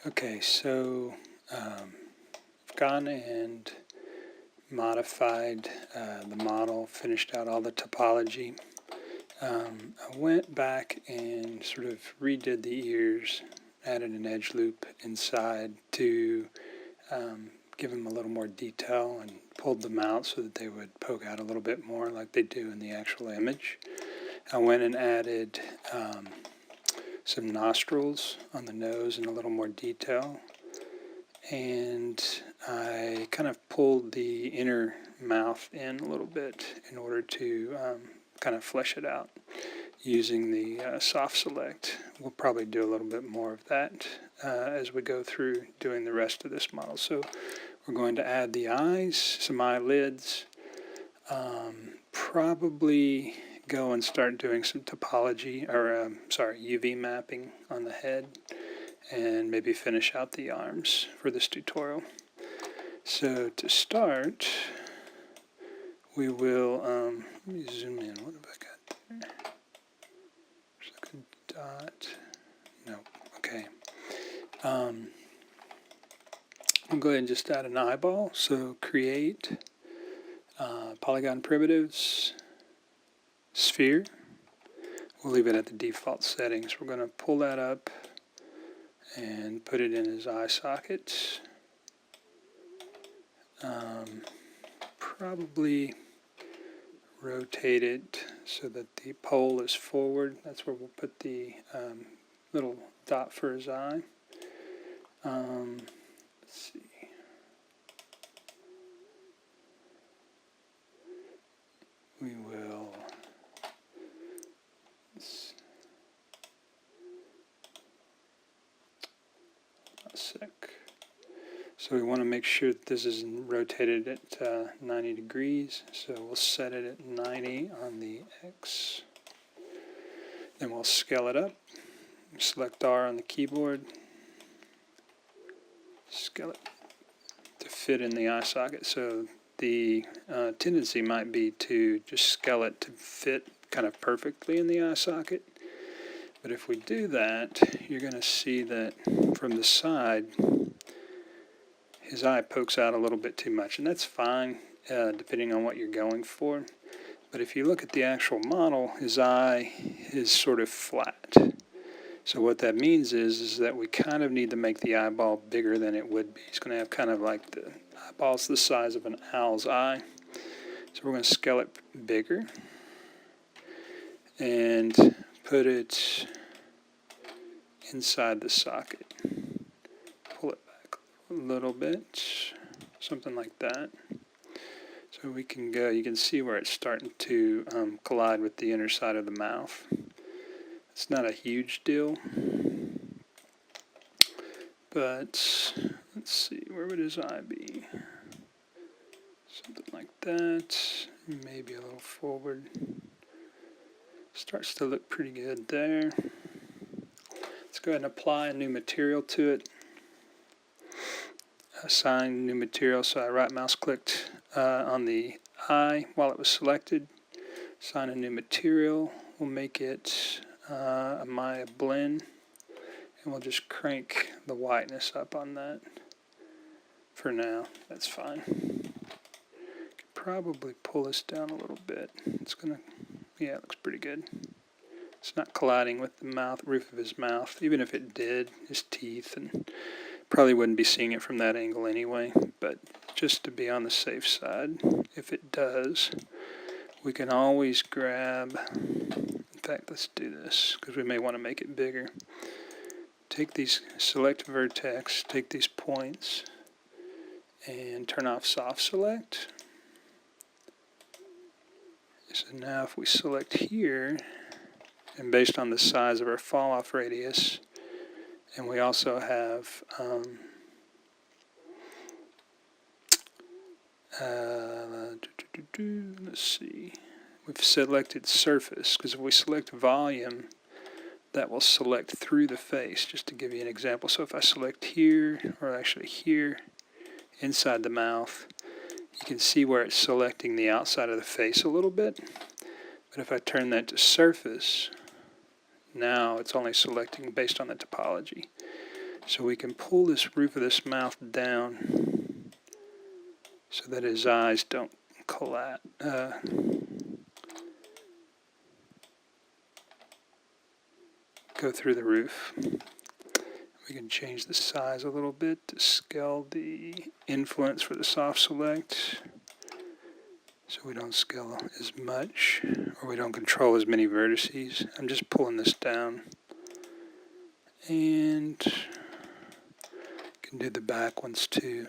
Okay, so I've gone and modified the model, finished out all the topology. I went back and sort of redid the ears, added an edge loop inside to give them a little more detail, and pulled them out so that they would poke out a little bit more like they do in the actual image. I went and added some nostrils on the nose and a little more detail, and I kind of pulled the inner mouth in a little bit in order to kind of flesh it out using the soft select. We'll probably do a little bit more of that as we go through doing the rest of this model. So we're going to add the eyes, some eyelids, probably go and start doing some topology, or UV mapping on the head, and maybe finish out the arms for this tutorial. So to start, we will, let me zoom in, what have I got there? There's like a dot, no, okay. I'll go ahead and just add an eyeball, so create polygon primitives, sphere. We'll leave it at the default settings. We're going to pull that up and put it in his eye socket. Probably rotate it so that the pole is forward. That's where we'll put the little dot for his eye. Let's see. We will a sec. So we want to make sure that this is rotated at 90 degrees. So we'll set it at 90 on the X. Then we'll scale it up. Select R on the keyboard. Scale it to fit in the eye socket. So the tendency might be to just scale it to fit kind of perfectly in the eye socket. But if we do that, you're going to see that from the side, his eye pokes out a little bit too much, and that's fine depending on what you're going for. But if you look at the actual model, his eye is sort of flat. So what that means is that we kind of need to make the eyeball bigger than it would be. He's going to have kind of like the eyeball's the size of an owl's eye. So we're going to scale it bigger and put it inside the socket. Pull it back a little bit, something like that. So we can go, you can see where it's starting to collide with the inner side of the mouth. It's not a huge deal, but let's see, where would his eye be? Something like that, maybe a little forward. Starts to look pretty good there. Let's go ahead and apply a new material to it. Assign new material, so I right mouse clicked on the eye while it was selected. Assign a new material. We'll make it a Maya blend, and we'll just crank the whiteness up on that for now. That's fine. Probably pull this down a little bit. It's gonna, yeah, it looks pretty good. It's not colliding with the mouth, roof of his mouth. Even if it did, his teeth, and probably wouldn't be seeing it from that angle anyway. But just to be on the safe side, if it does, we can always grab, in fact, let's do this, because we may want to make it bigger. Take these, select vertex, take these points, and turn off soft select. So now if we select here, and based on the size of our fall off radius, and we also have let's see, we've selected surface, because if we select volume, that will select through the face, just to give you an example. So if I select here, or actually here, inside the mouth, you can see where it's selecting the outside of the face a little bit. But if I turn that to surface, now it's only selecting based on the topology. So we can pull this roof of this mouth down so that his eyes don't collapse. Go through the roof. We can change the size a little bit to scale the influence for the soft select, so we don't scale as much, or we don't control as many vertices. I'm just pulling this down, and can do the back ones too.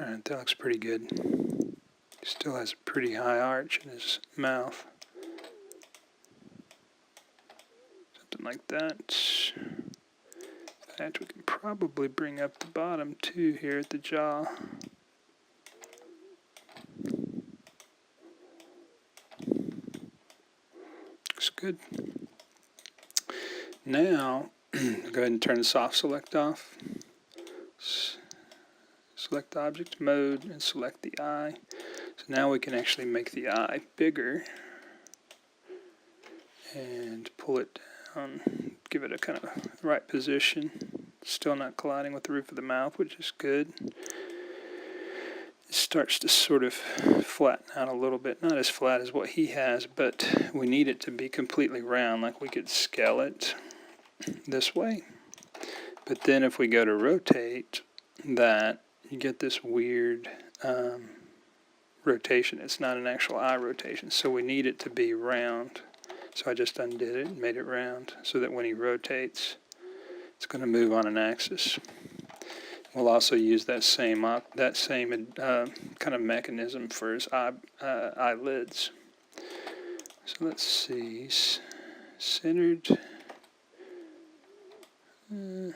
Alright, that looks pretty good. Still has a pretty high arch in his mouth. Something like that. In fact, we can probably bring up the bottom too here at the jaw. Looks good. Now, go ahead and turn the soft select off. Select object mode and select the eye. So now we can actually make the eye bigger and pull it down, give it a kind of right position. Still not colliding with the roof of the mouth, which is good. It starts to sort of flatten out a little bit. Not as flat as what he has, but we need it to be completely round, like we could scale it this way. But then if we go to rotate that, you get this weird rotation. It's not an actual eye rotation, so we need it to be round. So I just undid it and made it round so that when he rotates, it's going to move on an axis. We'll also use that same kind of mechanism for his eyelids. So let's see, centered. We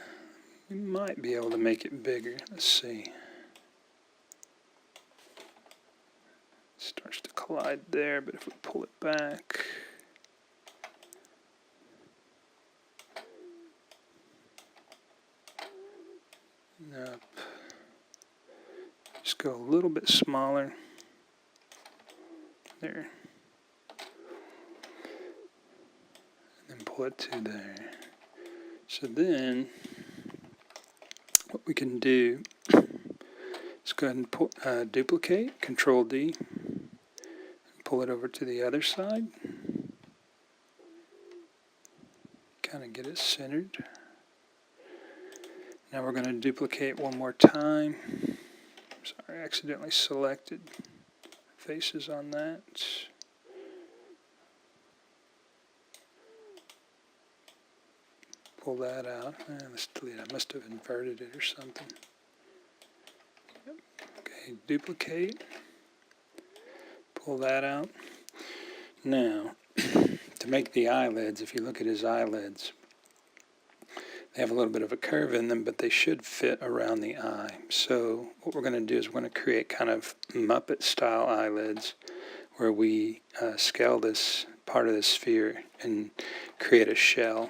might be able to make it bigger. Let's see. Starts to collide there, but if we pull it back, nope. Just go a little bit smaller. There. And then pull it to there. So then, what we can do is go ahead and duplicate, Control D, and pull it over to the other side. Kind of get it centered. Now we're going to duplicate one more time. Sorry, I accidentally selected faces on that. Pull that out. Let's delete it. I must have inverted it or something. Yep. Okay, duplicate. Pull that out. Now, to make the eyelids, if you look at his eyelids, they have a little bit of a curve in them, but they should fit around the eye. So what we're going to do is we're going to create kind of Muppet-style eyelids where we scale this part of the sphere and create a shell.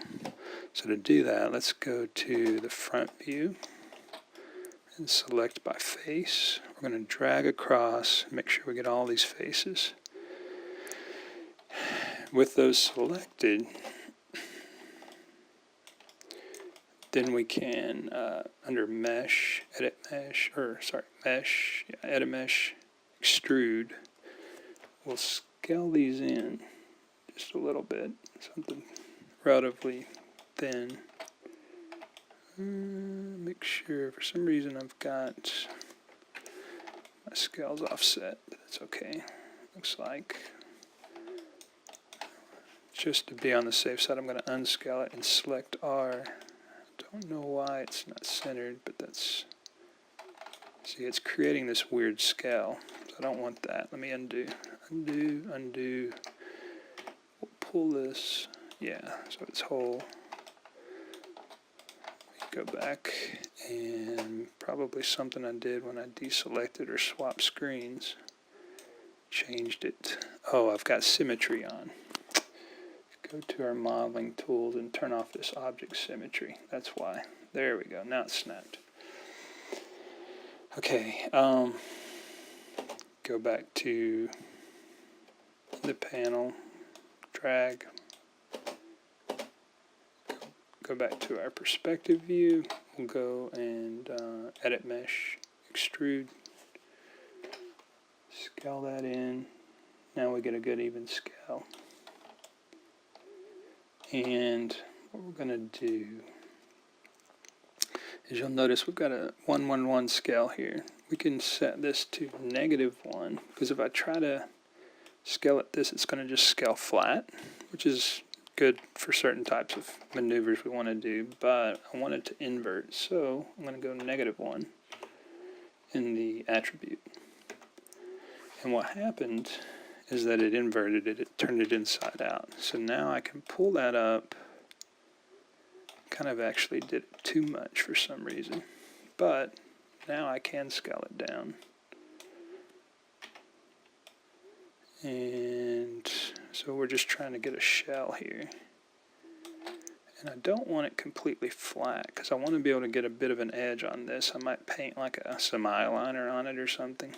So to do that, let's go to the front view and select by face. We're going to drag across, make sure we get all these faces. With those selected, then we can, under Mesh, Edit Mesh, Edit Mesh, Extrude, we'll scale these in just a little bit, something relatively thin. Make sure, for some reason I've got my scales offset, that's okay. Looks like, just to be on the safe side, I'm going to unscale it and select R. Don't know why it's not centered, but that's, see, it's creating this weird scale, so I don't want that. Let me undo, undo, we'll pull this, yeah, so it's whole. Go back, and probably something I did when I deselected or swapped screens, changed it. Oh, I've got symmetry on. Go to our modeling tools and turn off this object symmetry. That's why. There we go. Now it's snapped. Okay. Go back to the panel. drag, go back to our perspective view, we'll go and edit mesh, extrude, scale that in. Now we get a good even scale. And what we're going to do is, you'll notice we've got a 1:1:1 scale here. We can set this to -1, because if I try to scale it this, it's going to just scale flat, which is good for certain types of maneuvers we want to do, but I want it to invert, so I'm going to go -1 in the attribute. And what happened is that it inverted it, it turned it inside out. So now I can pull that up. Kind of actually did it too much for some reason, but now I can scale it down. And so we're just trying to get a shell here. And I don't want it completely flat, because I want to be able to get a bit of an edge on this. I might paint like some eyeliner on it or something.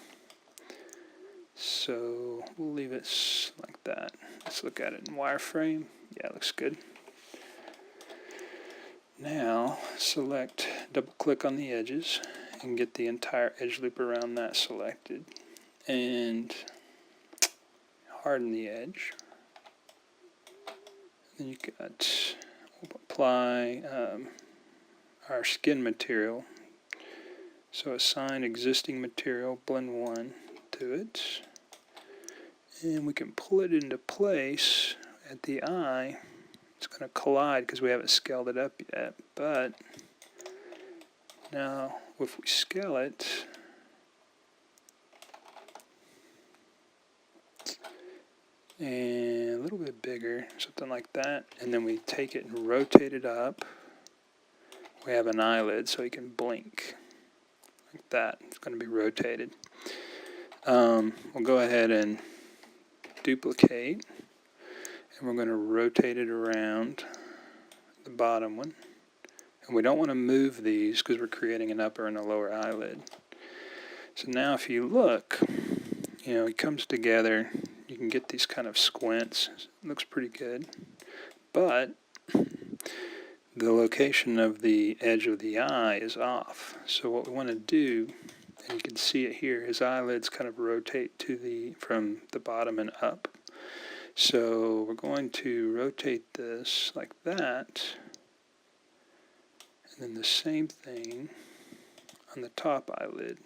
So we'll leave it like that. Let's look at it in wireframe. Yeah, it looks good. Now select, double click on the edges and get the entire edge loop around that selected, and harden the edge. Then you got, we'll apply our skin material. So assign existing material, blend 1 to it, and we can pull it into place at the eye. It's going to collide because we haven't scaled it up yet, but now if we scale it, and a little bit bigger, something like that, and then we take it and rotate it up, we have an eyelid so you can blink like that. It's going to be rotated. We'll go ahead and duplicate, and we're going to rotate it around the bottom one. And we don't want to move these because we're creating an upper and a lower eyelid. So now if you look, you know, it comes together. You can get these kind of squints. It looks pretty good. But the location of the edge of the eye is off. So what we want to do, and you can see it here, his eyelids kind of rotate to from the bottom and up. So we're going to rotate this like that, and then the same thing on the top eyelid.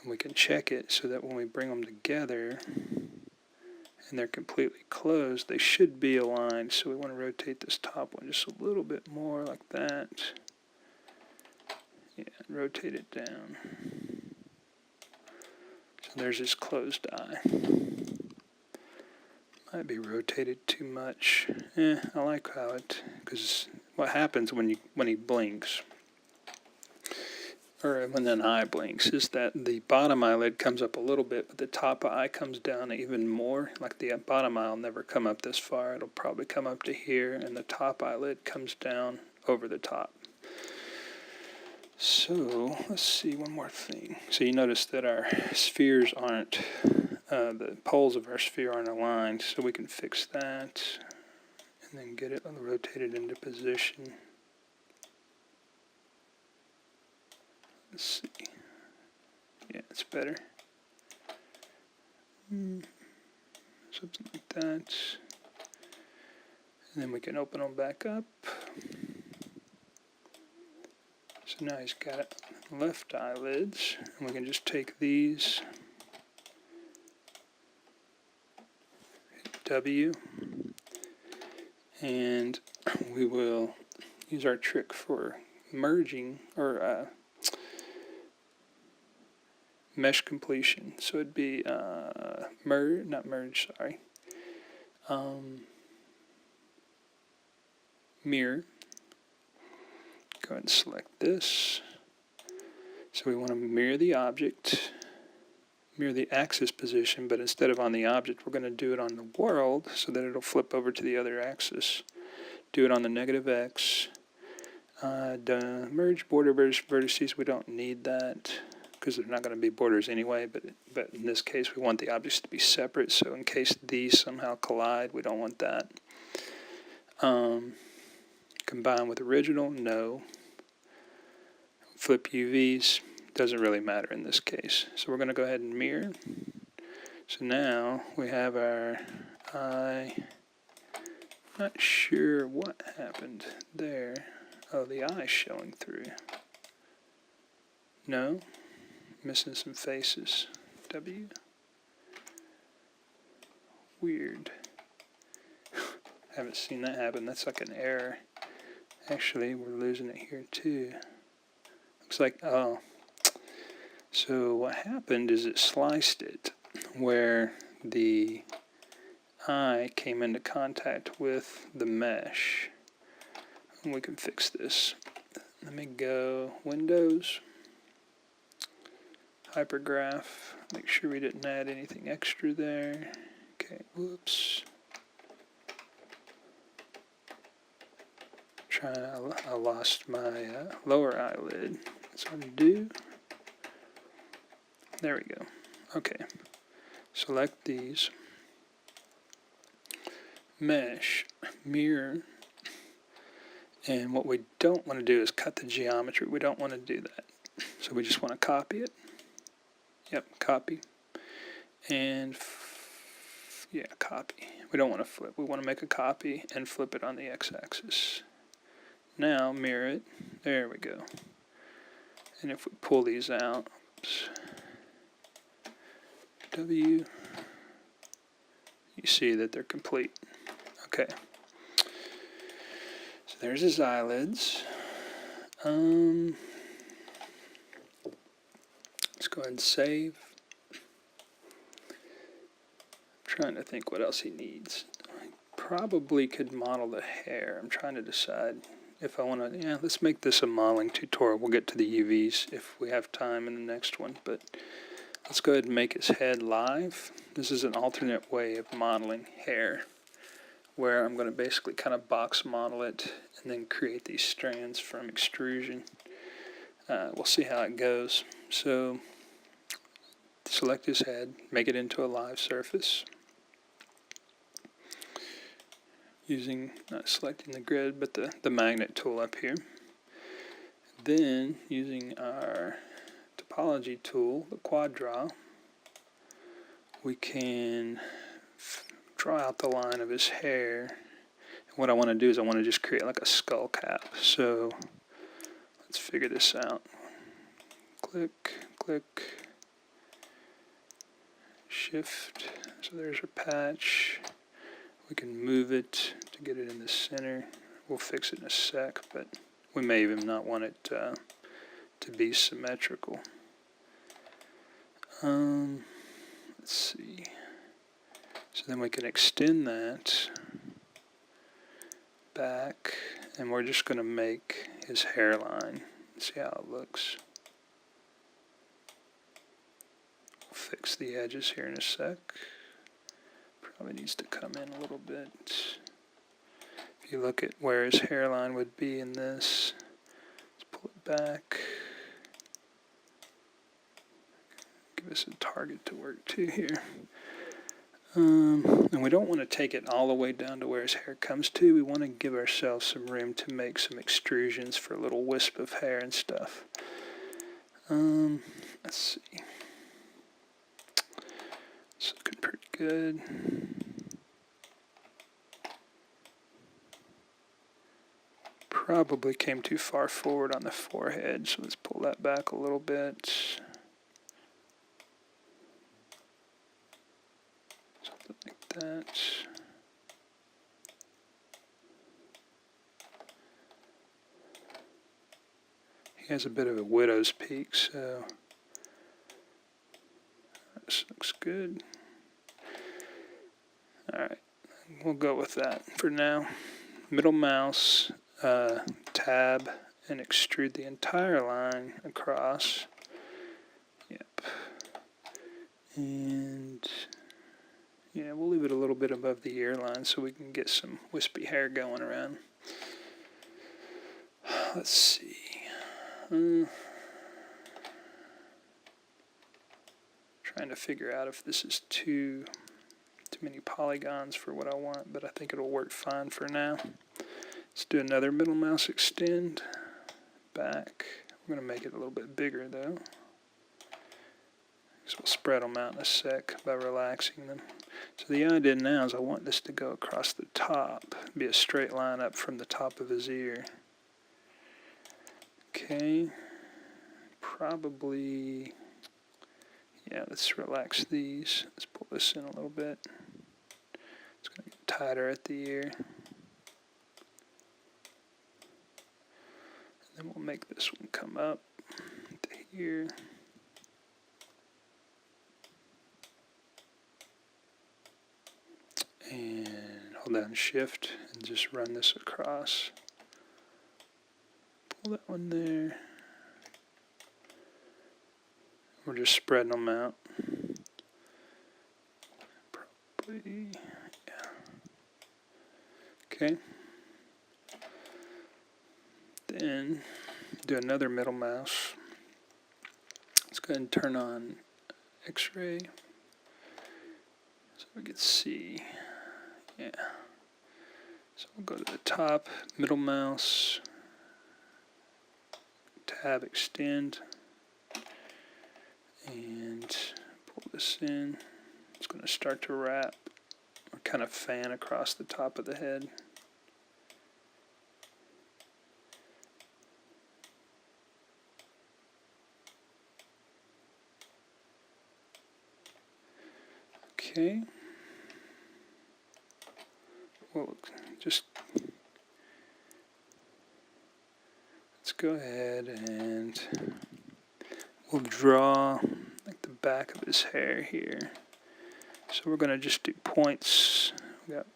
And we can check it so that when we bring them together and they're completely closed, they should be aligned. So we want to rotate this top one just a little bit more like that. Yeah, rotate it down. So there's his closed eye. Might be rotated too much. I like how it, because what happens when he blinks, or when an eye blinks, is that the bottom eyelid comes up a little bit, but the top eye comes down even more. Like the bottom eye will never come up this far. It'll probably come up to here, and the top eyelid comes down over the top. So let's see one more thing. So you notice that our spheres aren't, the poles of our sphere aren't aligned, so we can fix that and then get it rotated into position. Let's see. Yeah, it's better. Something like that. And then we can open them back up. So now he's got left eyelids, and we can just take these, hit W, and we will use our trick for merging, or mesh completion. So it'd be mirror. Go ahead and select this. So we want to mirror the object, mirror the axis position, but instead of on the object, we're going to do it on the world so that it'll flip over to the other axis. Do it on the -X. Merge border vertices, we don't need that. because they're not going to be borders anyway, but in this case we want the objects to be separate, so in case these somehow collide, we don't want that. Combine with original, no. Flip UVs, doesn't really matter in this case. So we're going to go ahead and mirror. So now we have our eye. Not sure what happened there. Oh, the eye's showing through. No, missing some faces. W. Weird. Haven't seen that happen. That's like an error. Actually, we're losing it here too. Looks like, oh. So what happened is it sliced it where the eye came into contact with the mesh. And we can fix this. Let me go Windows, Hypergraph, make sure we didn't add anything extra there. Okay, whoops. I lost my lower eyelid. Let's undo. There we go. Okay, select these. Mesh, mirror, and what we don't want to do is cut the geometry. We don't want to do that. So we just want to copy it. Yep, copy. And yeah, copy. We don't want to flip. We want to make a copy and flip it on the x-axis. Now mirror it. There we go. And if we pull these out, oops, W, you see that they're complete. Okay. So there's his eyelids. Let's go ahead and save. I'm trying to think what else he needs. I probably could model the hair. I'm trying to decide if I want to, yeah, let's make this a modeling tutorial. We'll get to the UVs if we have time in the next one, but let's go ahead and make his head live. This is an alternate way of modeling hair, where I'm going to basically kind of box model it and then create these strands from extrusion. We'll see how it goes. So select his head, make it into a live surface. Using, not selecting the grid, but the magnet tool up here. Then, using our topology tool, the quad draw, we can draw out the line of his hair. And what I want to do is I want to just create like a skull cap. So, let's figure this out. Click, click, shift. So there's our patch. We can move it to get it in the center. We'll fix it in a sec, but we may even not want it to be symmetrical. Let's see. So then we can extend that back, and we're just going to make his hairline. See how it looks. We'll fix the edges here in a sec. Probably needs to come in a little bit. If you look at where his hairline would be in this, let's pull it back. Give us a target to work to here. And we don't want to take it all the way down to where his hair comes to. We want to give ourselves some room to make some extrusions for a little wisp of hair and stuff. Let's see. It's looking pretty good. Probably came too far forward on the forehead, so let's pull that back a little bit. Something like that. He has a bit of a widow's peak, so this looks good. Alright, we'll go with that for now. Middle mouse, tab, and extrude the entire line across. Yep. And yeah, we'll leave it a little bit above the ear line so we can get some wispy hair going around. Let's see. Trying to figure out if this is too many polygons for what I want, but I think it'll work fine for now. Let's do another middle mouse extend back. I'm going to make it a little bit bigger though. So we'll spread them out in a sec by relaxing them. So the idea now is I want this to go across the top, be a straight line up from the top of his ear. Okay, probably, yeah, let's relax these. Let's pull this in a little bit. It's going to get tighter at the ear. And then we'll make this one come up to here. And hold down Shift and just run this across. Pull that one there. We're just spreading them out. Probably, yeah. Okay. Then do another middle mouse. Let's go ahead and turn on X-ray so we can see. Yeah. So we'll go to the top, middle mouse, tab extend, and pull this in. It's going to start to wrap or kind of fan across the top of the head. Okay. Well, just let's go ahead and we'll draw like the back of his hair here. So we're going to just do points. We got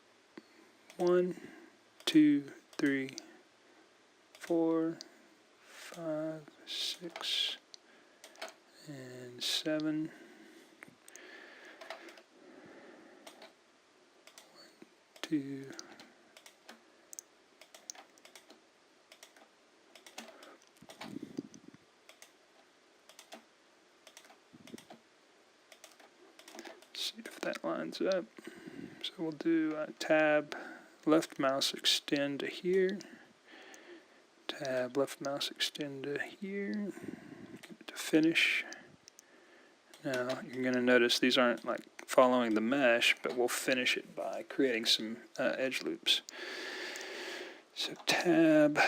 1, 2, 3, 4, 5, 6, and 7. 1, 2. See if that lines up. So we'll do tab, left mouse extend to here. Tab, left mouse extend to here. Get it to finish. Now you're going to notice these aren't like following the mesh, but we'll finish it by creating some edge loops. So tab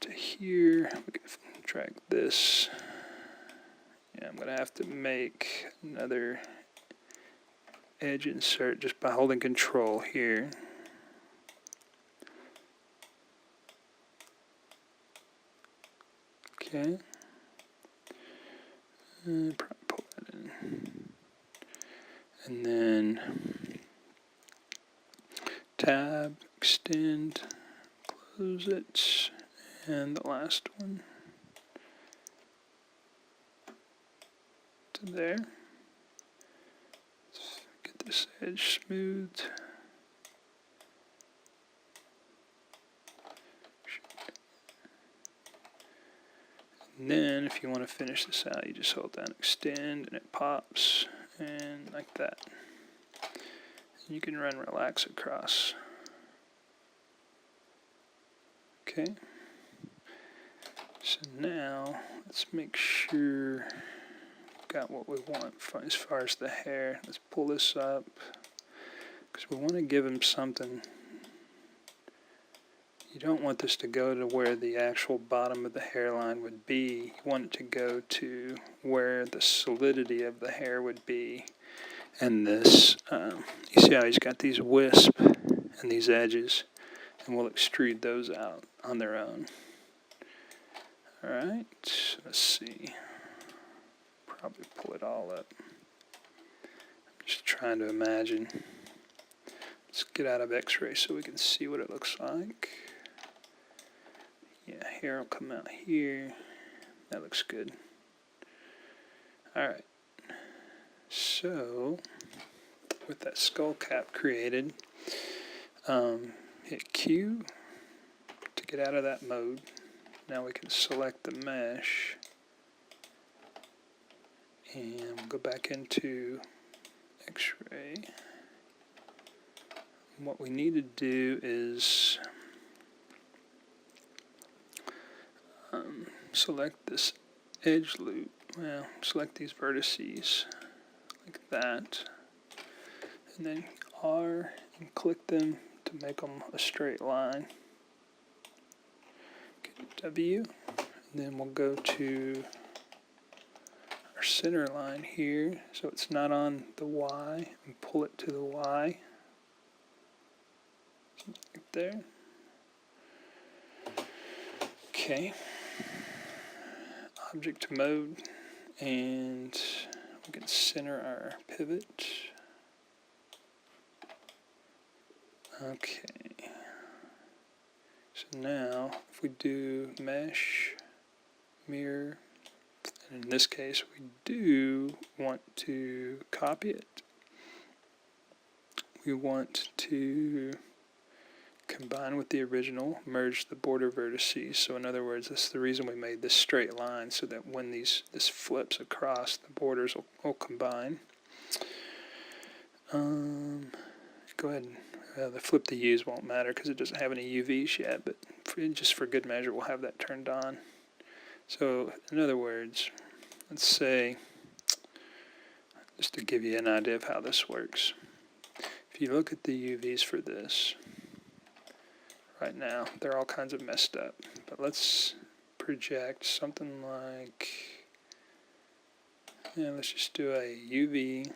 to here. We can drag this. Yeah, I'm going to have to make another edge insert just by holding control here. Okay. Probably pull that in. And then tab, extend, close it, and the last one to there. Let's get this edge smoothed. And then if you want to finish this out, you just hold down extend and it pops, and like that. And you can run relax across. Okay. So now let's make sure we've got what we want as far as the hair. Let's pull this up because we want to give him something. You don't want this to go to where the actual bottom of the hairline would be. You want it to go to where the solidity of the hair would be. And this, you see how he's got these wisps and these edges, and we'll extrude those out on their own. Alright, let's see. Probably pull it all up. I'm just trying to imagine. Let's get out of X-ray so we can see what it looks like. Yeah, hair will come out here. That looks good. Alright. So, with that skull cap created, hit Q to get out of that mode. Now we can select the mesh And we'll go back into X-ray. What we need to do is select this edge loop. Well, select these vertices like that, and then R and click them to make them a straight line. Get W, and then we'll go to our center line here, so it's not on the Y, and pull it to the Y, right there. Okay, object mode, and we can center our pivot. Okay, so now if we do mesh, mirror, and in this case we do want to copy it. We want to combine with the original, merge the border vertices. So in other words, that's the reason we made this straight line, so that when this flips across, the borders will combine. Go ahead and the flip the U's won't matter because it doesn't have any UVs yet, but just for good measure we'll have that turned on. So in other words, let's say, just to give you an idea of how this works, if you look at the UVs for this, right now they're all kinds of messed up, but let's project something like, let's just do a UV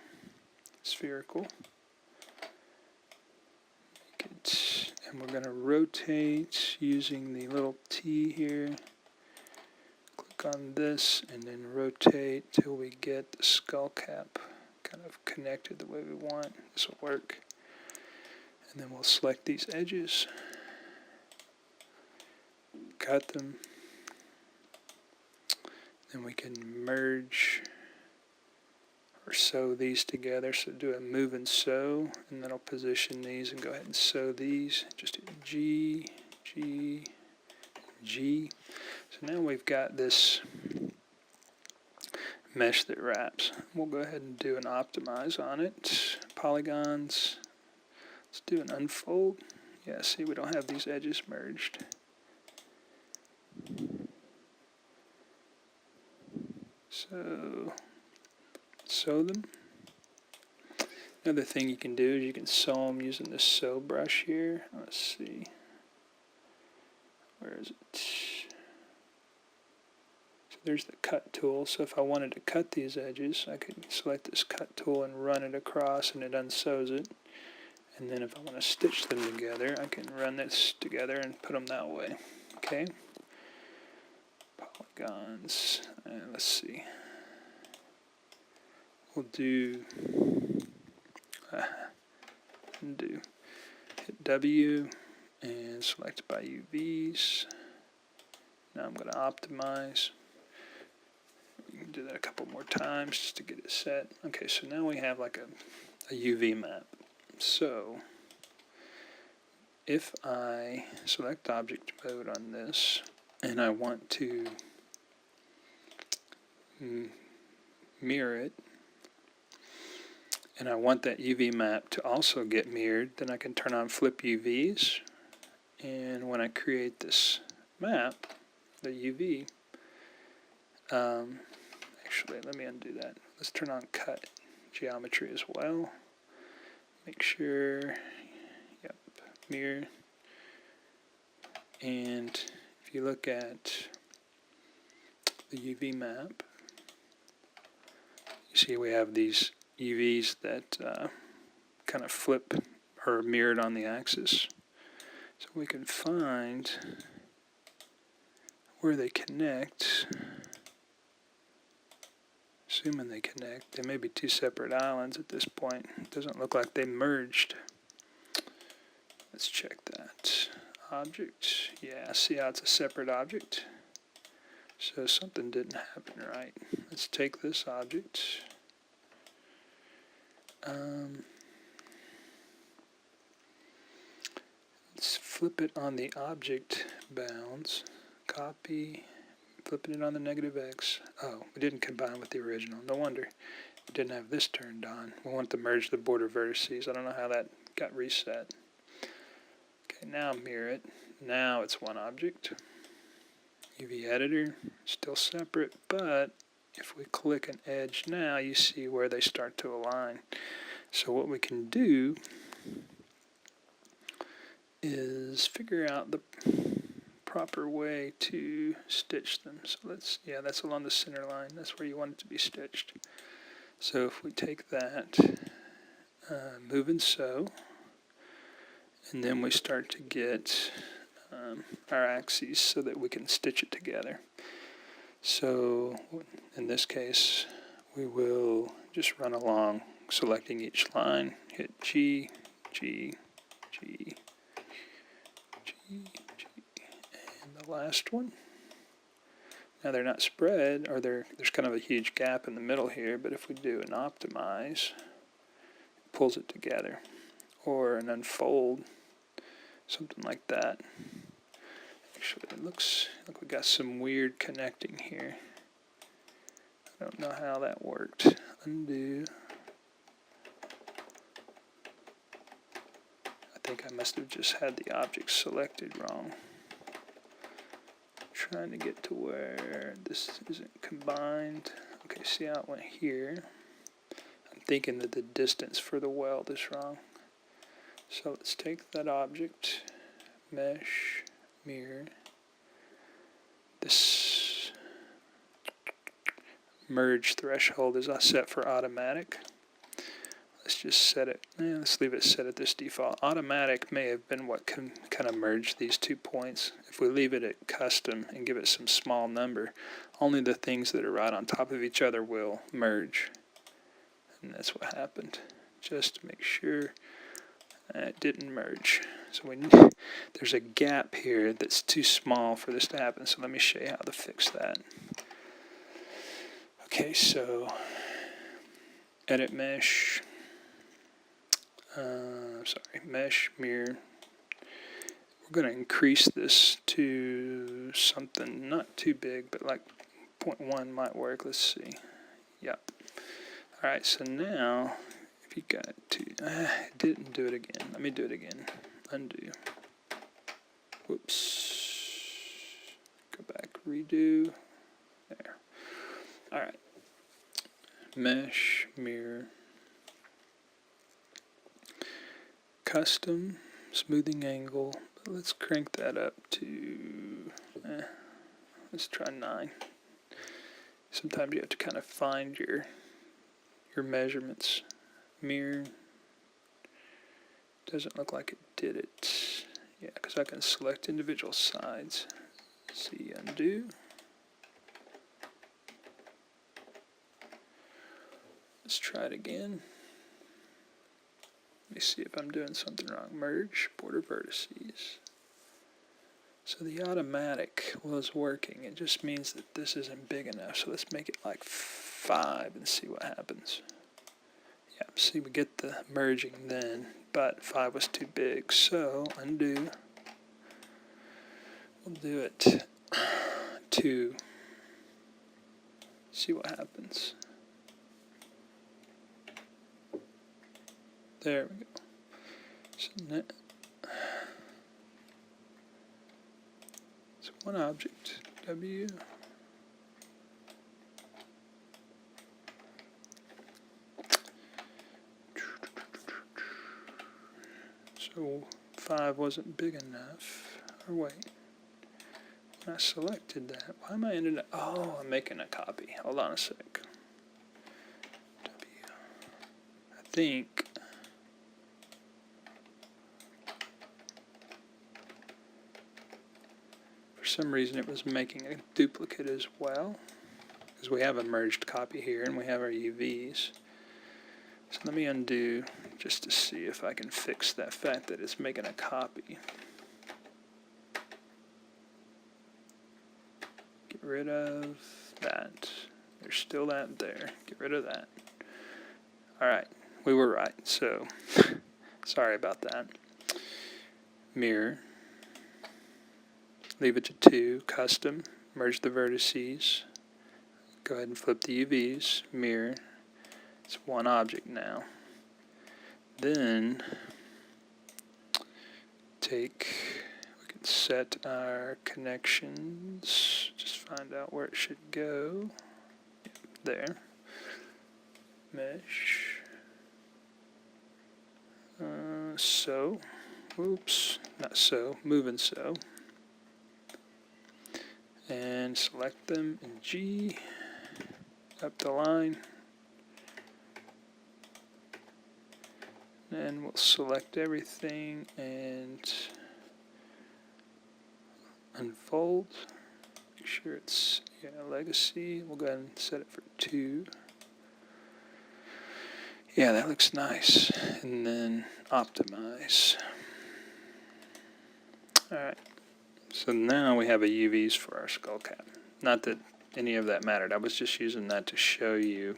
spherical, and we're going to rotate using the little T here. Click on this and then rotate till we get the skull cap kind of connected the way we want. This will work. And then we'll select these edges, cut them, then we can merge or sew these together. So do a move and sew, and then I'll position these and go ahead and sew these. Just do G, G, G. So now we've got this mesh that wraps. We'll go ahead and do an optimize on it. Polygons. Let's do an unfold. Yeah, see, we don't have these edges merged. So, sew them. Another thing you can do is you can sew them using this sew brush here. Let's see. Where is it? So there's the cut tool. So if I wanted to cut these edges, I could select this cut tool and run it across, and it unsews it. And then if I want to stitch them together, I can run this together and put them that way. Okay. Polygons. Let's see. We'll do hit W and select by UVs. Now I'm going to optimize. We can do that a couple more times just to get it set. Okay, so now we have like a UV map. So if I select object mode on this and I want to mirror it, and I want that UV map to also get mirrored, then I can turn on flip UVs, and when I create this map, the UV, actually let me undo that. Let's turn on cut geometry as well. Make sure, yep, mirror, and if you look at the UV map, you see we have these UVs that kind of flip or mirrored on the axis. So we can find where they connect. Assuming they connect, they may be two separate islands at this point. It doesn't look like they merged. Let's check that. Object, yeah, see how it's a separate object? So something didn't happen right. Let's take this object. Let's flip it on the object bounds. Copy, flipping it on the negative X. Oh, we didn't combine with the original. No wonder we didn't have this turned on. We want to merge the border vertices. I don't know how that got reset. Okay, now mirror it. Now it's one object. UV editor, still separate, but if we click an edge now, you see where they start to align. So what we can do is figure out the proper way to stitch them. So that's along the center line. That's where you want it to be stitched. So if we take that, move and sew, and then we start to get our axes so that we can stitch it together. So in this case, we will just run along, selecting each line, hit G, G, G, G, G, and the last one. Now they're not spread, or there's kind of a huge gap in the middle here, but if we do an optimize, it pulls it together, or an unfold, something like that. Actually, it looks like we got some weird connecting here. I don't know how that worked. Undo. I think I must have just had the object selected wrong. Trying to get to where this isn't combined. Okay, see how it went here. I'm thinking that the distance for the weld is wrong. So let's take that object, mesh, mirror. This merge threshold is set for automatic. Let's just set it, let's leave it set at this default. Automatic may have been what can kind of merge these 2 points. If we leave it at custom and give it some small number, only the things that are right on top of each other will merge. And that's what happened. Just to make sure it didn't merge. So there's a gap here that's too small for this to happen. So let me show you how to fix that. Okay, so edit mesh. Mesh, mirror. We're going to increase this to something not too big, but like 0.1 might work. Let's see. Yep. Alright, so now, if you got to, it didn't do it again. Let me do it again. Undo. Whoops. Go back, redo. There. Alright. Mesh, mirror. Custom, smoothing angle, but let's crank that up to, let's try 9. Sometimes you have to kind of find your measurements. Mirror, doesn't look like it did it. Yeah, because I can select individual sides. See, undo. Let's try it again. Let me see if I'm doing something wrong. Merge, border vertices. So the automatic was working. It just means that this isn't big enough. So let's make it like 5 and see what happens. Yeah, see, we get the merging then, but 5 was too big. So undo. We'll do it 2. See what happens. There we go. So one object, W. So 5 wasn't big enough. Or wait, when I selected that, why am I ending up? Oh, I'm making a copy. Hold on a sec. W. I think. For some reason it was making a duplicate as well, because we have a merged copy here and we have our UVs. So let me undo just to see if I can fix that fact that it's making a copy. Get rid of that. There's still that there. Get rid of that. Alright, we were right, so sorry about that. Mirror. Leave it to 2, custom, merge the vertices. Go ahead and flip the UVs, mirror. It's one object now. Then we can set our connections, just find out where it should go. There. Mesh. Moving so. And select them in G, up the line. And we'll select everything and unfold. Make sure it's legacy. We'll go ahead and set it for 2. Yeah, that looks nice. And then optimize. Alright, so now we have a UVs for our skull cap. Not that any of that mattered. I was just using that to show you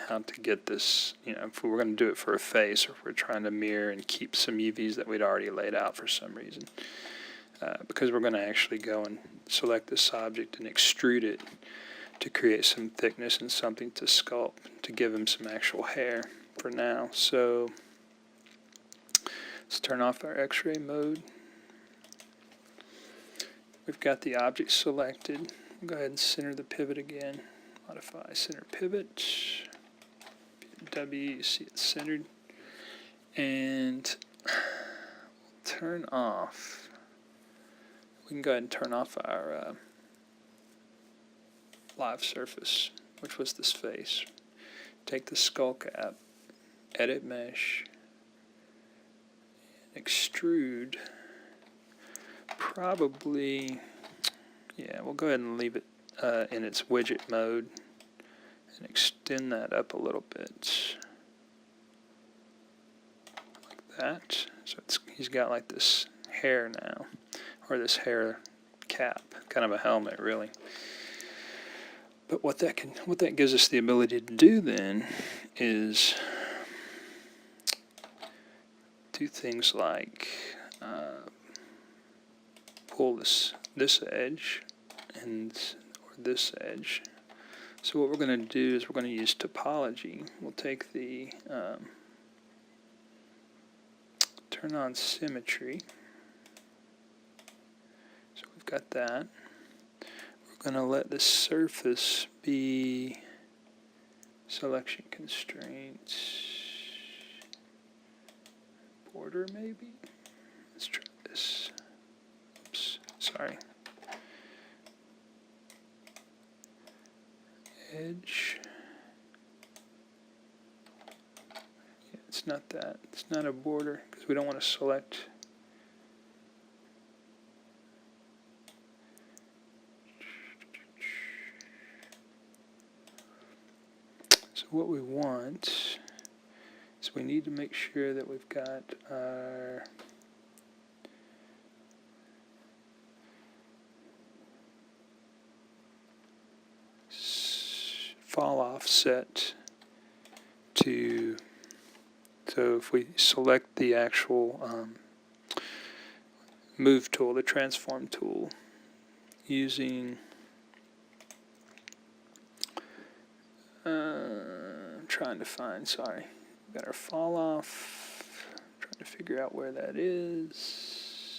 how to get this, if we were going to do it for a face, or if we're trying to mirror and keep some UVs that we'd already laid out for some reason. Because we're going to actually go and select this object and extrude it to create some thickness and something to sculpt, to give him some actual hair for now. So let's turn off our X-ray mode. We've got the object selected. Go ahead and center the pivot again. Modify center pivot. W, you see it's centered. And turn off. We can go ahead and turn off our live surface, which was this face. Take the skull cap, edit mesh, and extrude. Probably, yeah, we'll go ahead and leave it in its widget mode and extend that up a little bit, like that. So he's got like this hair now, or this hair cap, kind of a helmet really. But what that gives us the ability to do then is do things like pull this edge or this edge. So what we're going to do is we're going to use topology. We'll take the turn on symmetry. So we've got that. We're going to let the surface be selection constraints, border maybe. Let's try this. Oops, sorry. Edge. Yeah, it's not that. It's not a border because we don't want to select. So what we want is we need to make sure that we've got our fall off set to, so if we select the actual move tool, the transform tool, using I'm trying to find, sorry, we've got our fall off, trying to figure out where that is.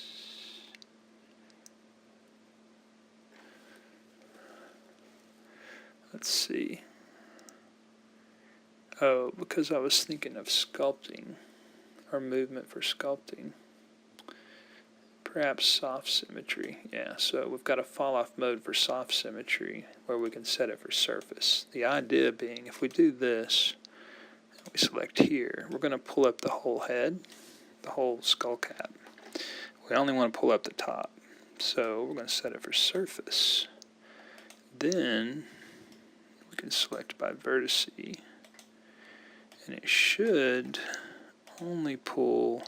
Let's see. Oh, because I was thinking of sculpting, or movement for sculpting. Perhaps soft symmetry. Yeah, so we've got a fall off mode for soft symmetry where we can set it for surface. The idea being, if we do this, and we select here, we're going to pull up the whole head, the whole skull cap. We only want to pull up the top. So we're going to set it for surface. Then we can select by vertice, and it should only pull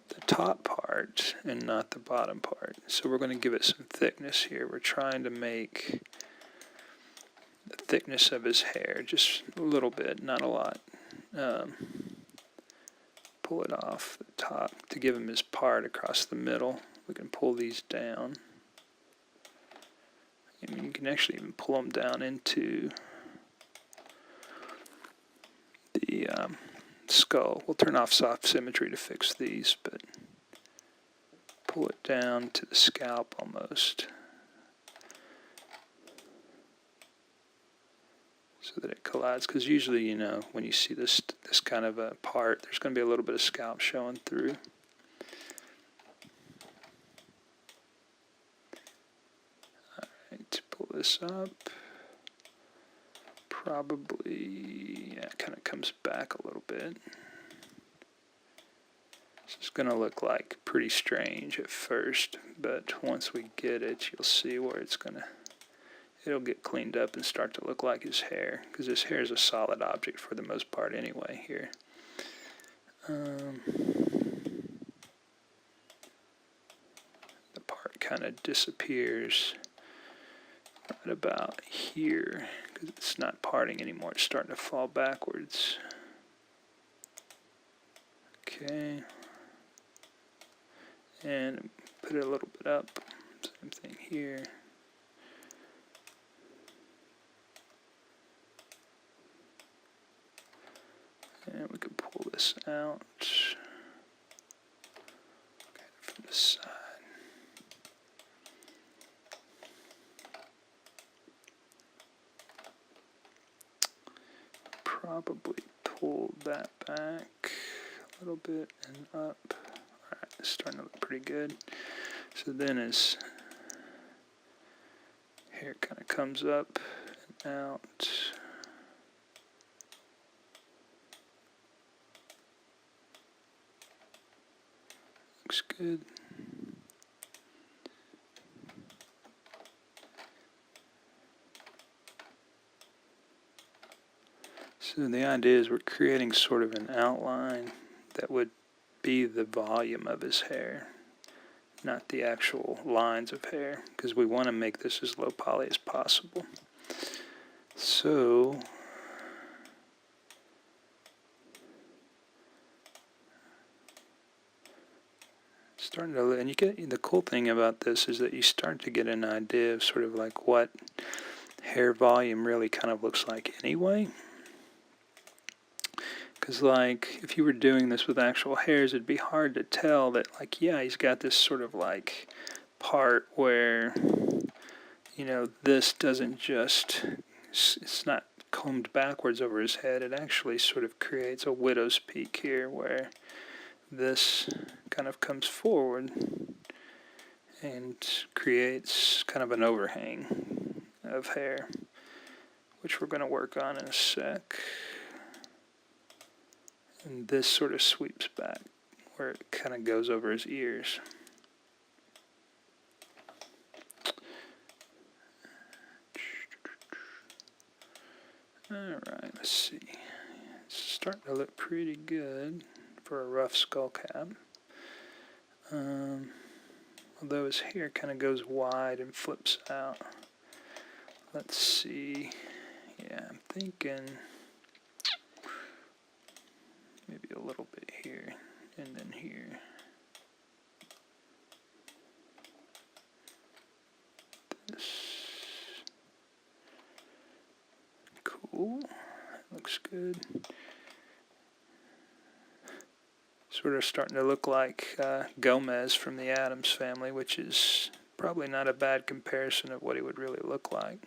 the top part and not the bottom part. So we're going to give it some thickness here. We're trying to make the thickness of his hair just a little bit, not a lot. Pull it off the top to give him his part across the middle. We can pull these down. I mean, you can actually even pull them down into the skull. We'll turn off soft symmetry to fix these, but pull it down to the scalp almost, so that it collides. Because usually, you know, when you see this kind of a part, there's going to be a little bit of scalp showing through. All right, pull this up. Probably, yeah, it kind of comes back a little bit. It's going to look like pretty strange at first, but once we get it, you'll see where it'll get cleaned up and start to look like his hair, because his hair is a solid object for the most part anyway here. The part kind of disappears right about here, because it's not parting anymore. It's starting to fall backwards. Okay. And put it a little bit up. Same thing here. And we can pull this out. Okay, from the side. Probably pull that back a little bit and up. Alright, it's starting to look pretty good. So then his hair kind of comes up and out. Looks good. So the idea is we're creating sort of an outline that would be the volume of his hair, not the actual lines of hair, because we want to make this as low poly as possible. So starting to, and you get, the cool thing about this is that you start to get an idea of sort of like what hair volume really kind of looks like anyway. Because like if you were doing this with actual hairs, it'd be hard to tell that, like, yeah, he's got this sort of like part where, you know, this doesn't just, it's not combed backwards over his head. It actually sort of creates a widow's peak here where this kind of comes forward and creates kind of an overhang of hair, which we're going to work on in a sec. And this sort of sweeps back where it kind of goes over his ears. Alright, let's see. It's starting to look pretty good for a rough skull cap. Although his hair kind of goes wide and flips out. Let's see. Yeah, I'm thinking maybe a little bit here and then here. This. Cool. Looks good. Sort of starting to look like Gomez from the Addams Family, which is probably not a bad comparison of what he would really look like.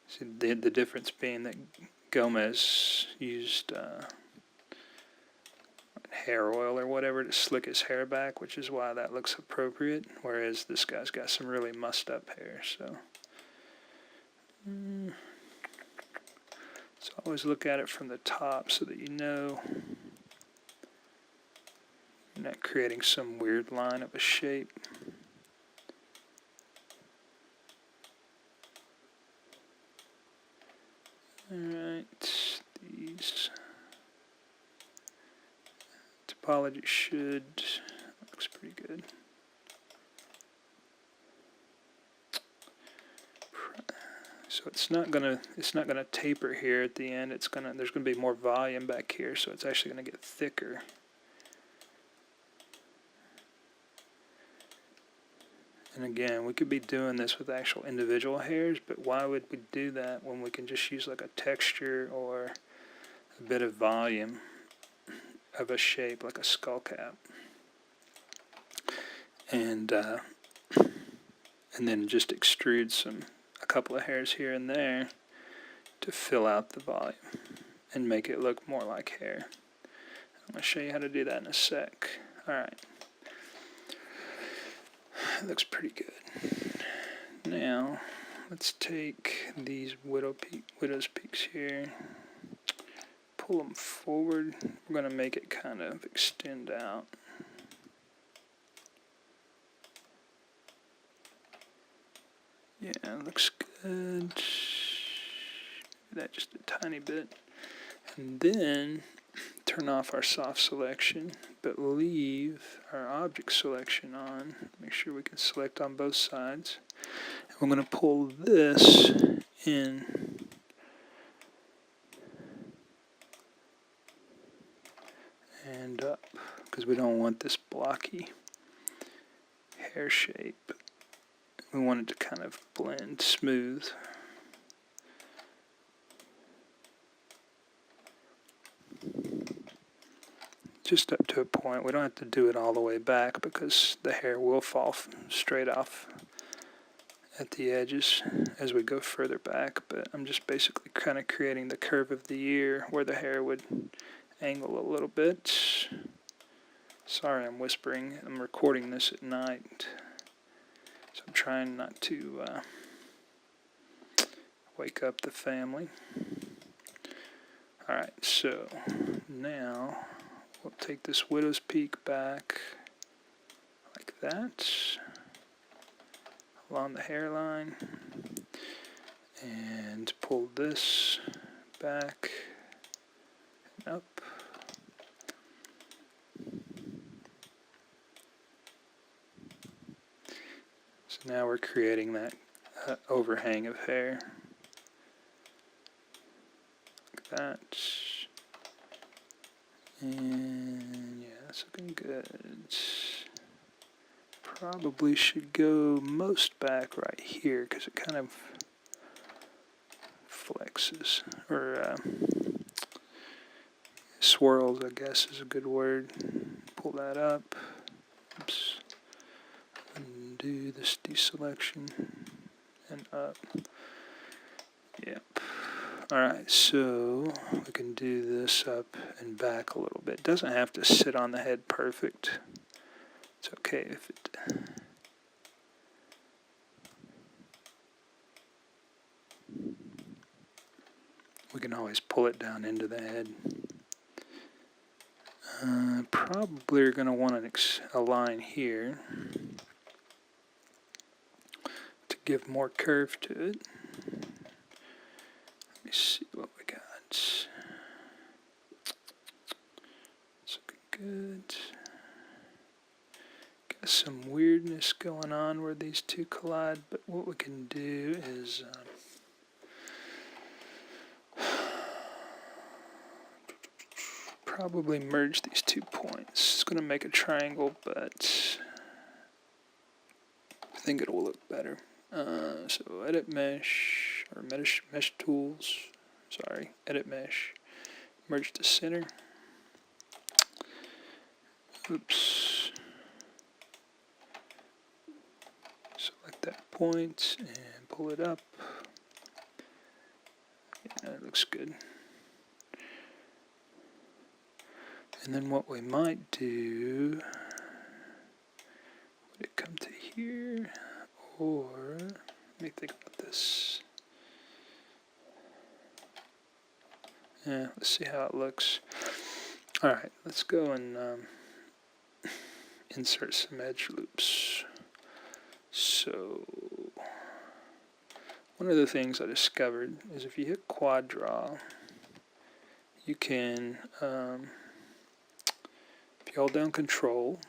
See, the difference being that Gomez used hair oil or whatever to slick his hair back, which is why that looks appropriate, whereas this guy's got some really mussed up hair. So always look at it from the top so that you know you're not creating some weird line of a shape. Alright, these topology looks pretty good. So it's not gonna taper here at the end. There's gonna be more volume back here, so it's actually gonna get thicker. And again, we could be doing this with actual individual hairs, but why would we do that when we can just use like a texture or a bit of volume of a shape like a skull cap? And then just extrude a couple of hairs here and there to fill out the volume and make it look more like hair. I'm going to show you how to do that in a sec. Alright. It looks pretty good. Now, let's take these widow's peaks here, pull them forward. We're going to make it kind of extend out. Yeah, it looks good. That just a tiny bit. And then turn off our soft selection, but leave our object selection on. Make sure we can select on both sides. And we're going to pull this in and up, because we don't want this blocky hair shape. We want it to kind of blend smooth. Just up to a point. We don't have to do it all the way back because the hair will fall straight off at the edges as we go further back, but I'm just basically kind of creating the curve of the ear where the hair would angle a little bit. Sorry, I'm whispering. I'm recording this at night, so I'm trying not to wake up the family. Alright, so now we'll take this widow's peak back like that along the hairline and pull this back and up. So now we're creating that overhang of hair like that. And yeah, that's looking good. Probably should go most back right here because it kind of flexes or swirls, I guess is a good word. Pull that up. Oops. Undo this deselection and up. Yep. Alright, so we can do this up and back a little bit. It doesn't have to sit on the head perfect. It's okay if it... We can always pull it down into the head. Probably are going to want a line here to give more curve to it. Let me see what we got. It's looking good. Got some weirdness going on where these two collide, but what we can do is probably merge these 2 points. It's going to make a triangle, but I think it will look better. So edit mesh, or mesh tools, sorry, edit mesh, merge to center. Oops. Select that point and pull it up. Yeah, that looks good. And then what we might do, would it come to here, or, let me think about this. Yeah, let's see how it looks. Alright, let's go and insert some edge loops. So, one of the things I discovered is if you hit quad draw, you can, if you hold down control,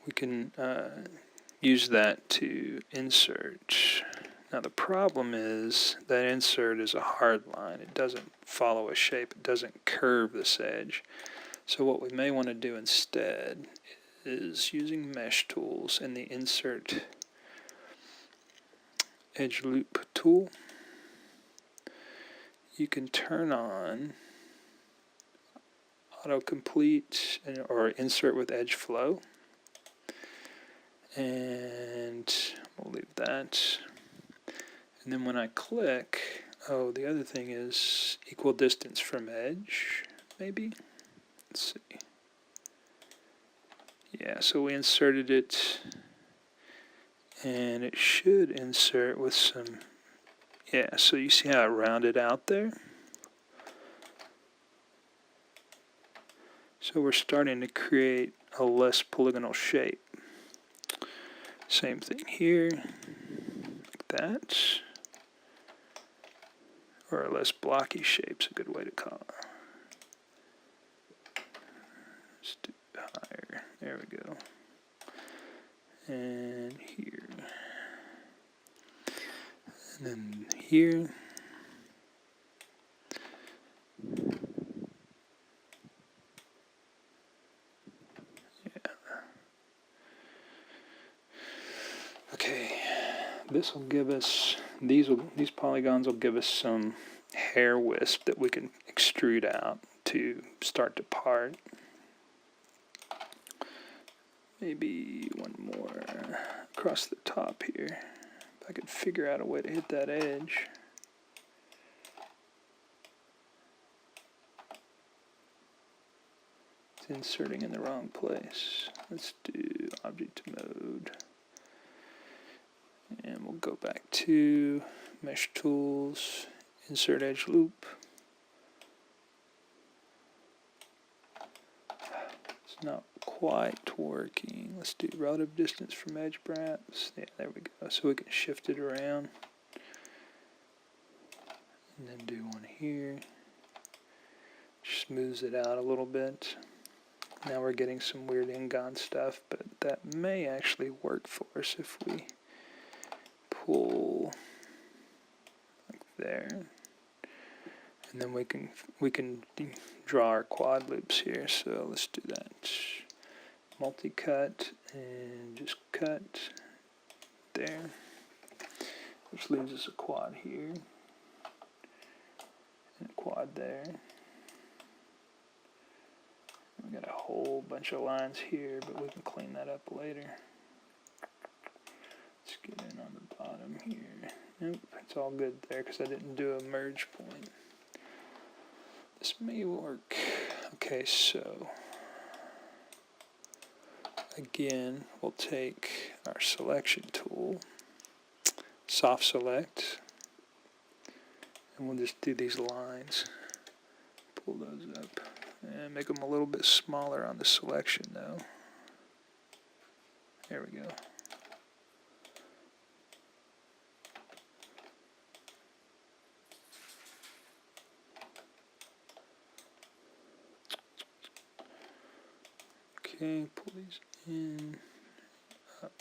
we can use that to insert. Now the problem is that insert is a hard line. It doesn't follow a shape. It doesn't curve this edge. So what we may want to do instead is using mesh tools and the insert edge loop tool. You can turn on autocomplete or insert with edge flow, and we'll leave that. And then when I click, oh, the other thing is equal distance from edge, maybe. Let's see. Yeah, so we inserted it, and it should insert with some, yeah, so you see how it rounded out there? So we're starting to create a less polygonal shape. Same thing here, like that. Or a less blocky shape's a good way to call it. Let's do higher. There we go. And here. And then here. Yeah. Okay. This will give us, these polygons will give us some hair wisp that we can extrude out to start to part. Maybe one more across the top here. If I could figure out a way to hit that edge. It's inserting in the wrong place. Let's do object mode. And we'll go back to mesh tools, insert edge loop. It's not quite working. Let's do relative distance from edge perhaps. Yeah, there we go. So we can shift it around. And then do one here. Smooths it out a little bit. Now we're getting some weird ingon stuff, but that may actually work for us if we pull like there. And then we can draw our quad loops here. So let's do that. Multi-cut and just cut there, which leaves us a quad here and a quad there. We got a whole bunch of lines here, but we can clean that up later. Let's get in on the bottom here. Nope, it's all good there because I didn't do a merge point. This may work. Okay, so again, we'll take our selection tool, soft select, and we'll just do these lines. Pull those up and make them a little bit smaller on the selection though. There we go. Okay, pull these in, up.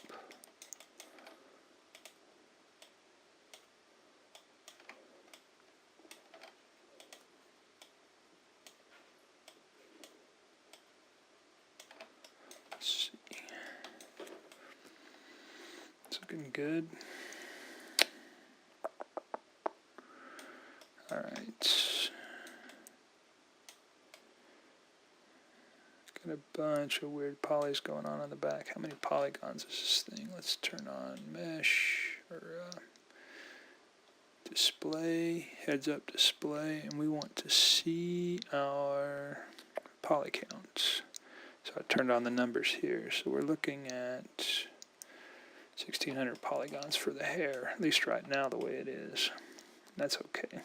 Let's see. It's looking good. All right. Got a bunch of weird polys going on the back. How many polygons is this thing? Let's turn on mesh or display, heads up display, and we want to see our poly counts. So I turned on the numbers here. So we're looking at 1600 polygons for the hair, at least right now the way it is. That's okay.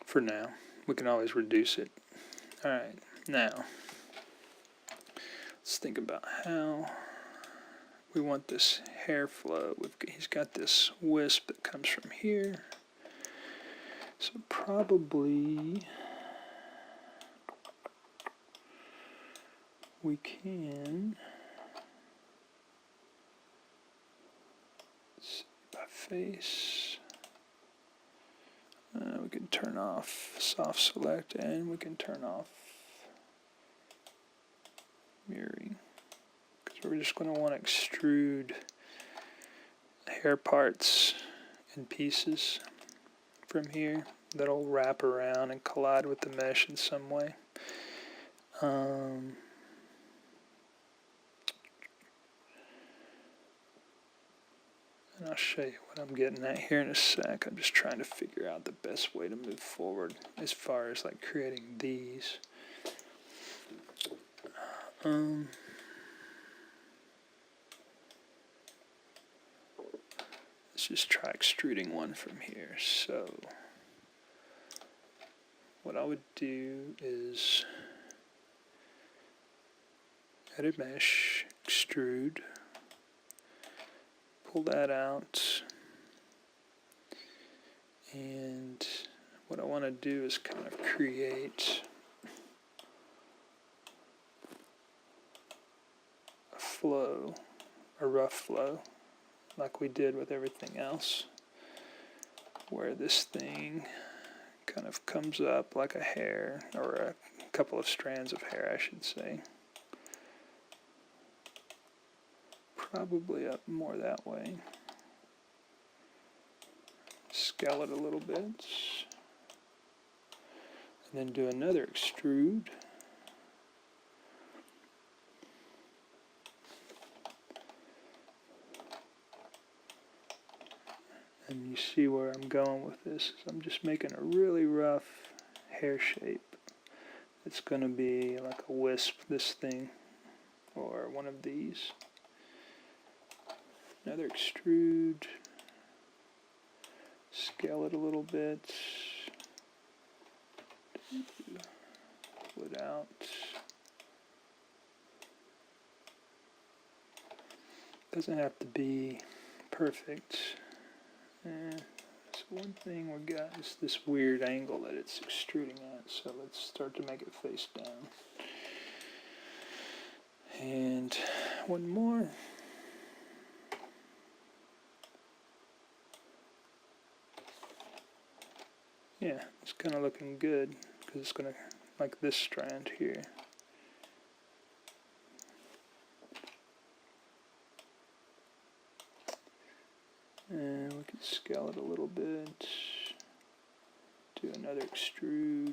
For now, we can always reduce it. All right. Now, let's think about how we want this hair flow. He's got this wisp that comes from here. So probably we can, let's see, by face. We can turn off soft select and we can turn off mirroring, because we're just going to want to extrude hair parts in pieces from here that'll wrap around and collide with the mesh in some way. And I'll show you what I'm getting at here in a sec. I'm just trying to figure out the best way to move forward as far as like creating these. Let's just try extruding one from here. So what I would do is edit mesh, extrude, pull that out, and what I want to do is kind of create a flow, a rough flow, like we did with everything else, where this thing kind of comes up like a hair, or a couple of strands of hair, I should say. Probably up more that way. Scale it a little bit. And then do another extrude. And you see where I'm going with this. I'm just making a really rough hair shape. It's going to be like a wisp, this thing, or one of these. Another extrude, scale it a little bit, pull it out. Doesn't have to be perfect. So one thing we got is this weird angle that it's extruding at, so let's start to make it face down. And one more. Yeah, it's kind of looking good, because it's going to, like this strand here. And we can scale it a little bit, do another extrude,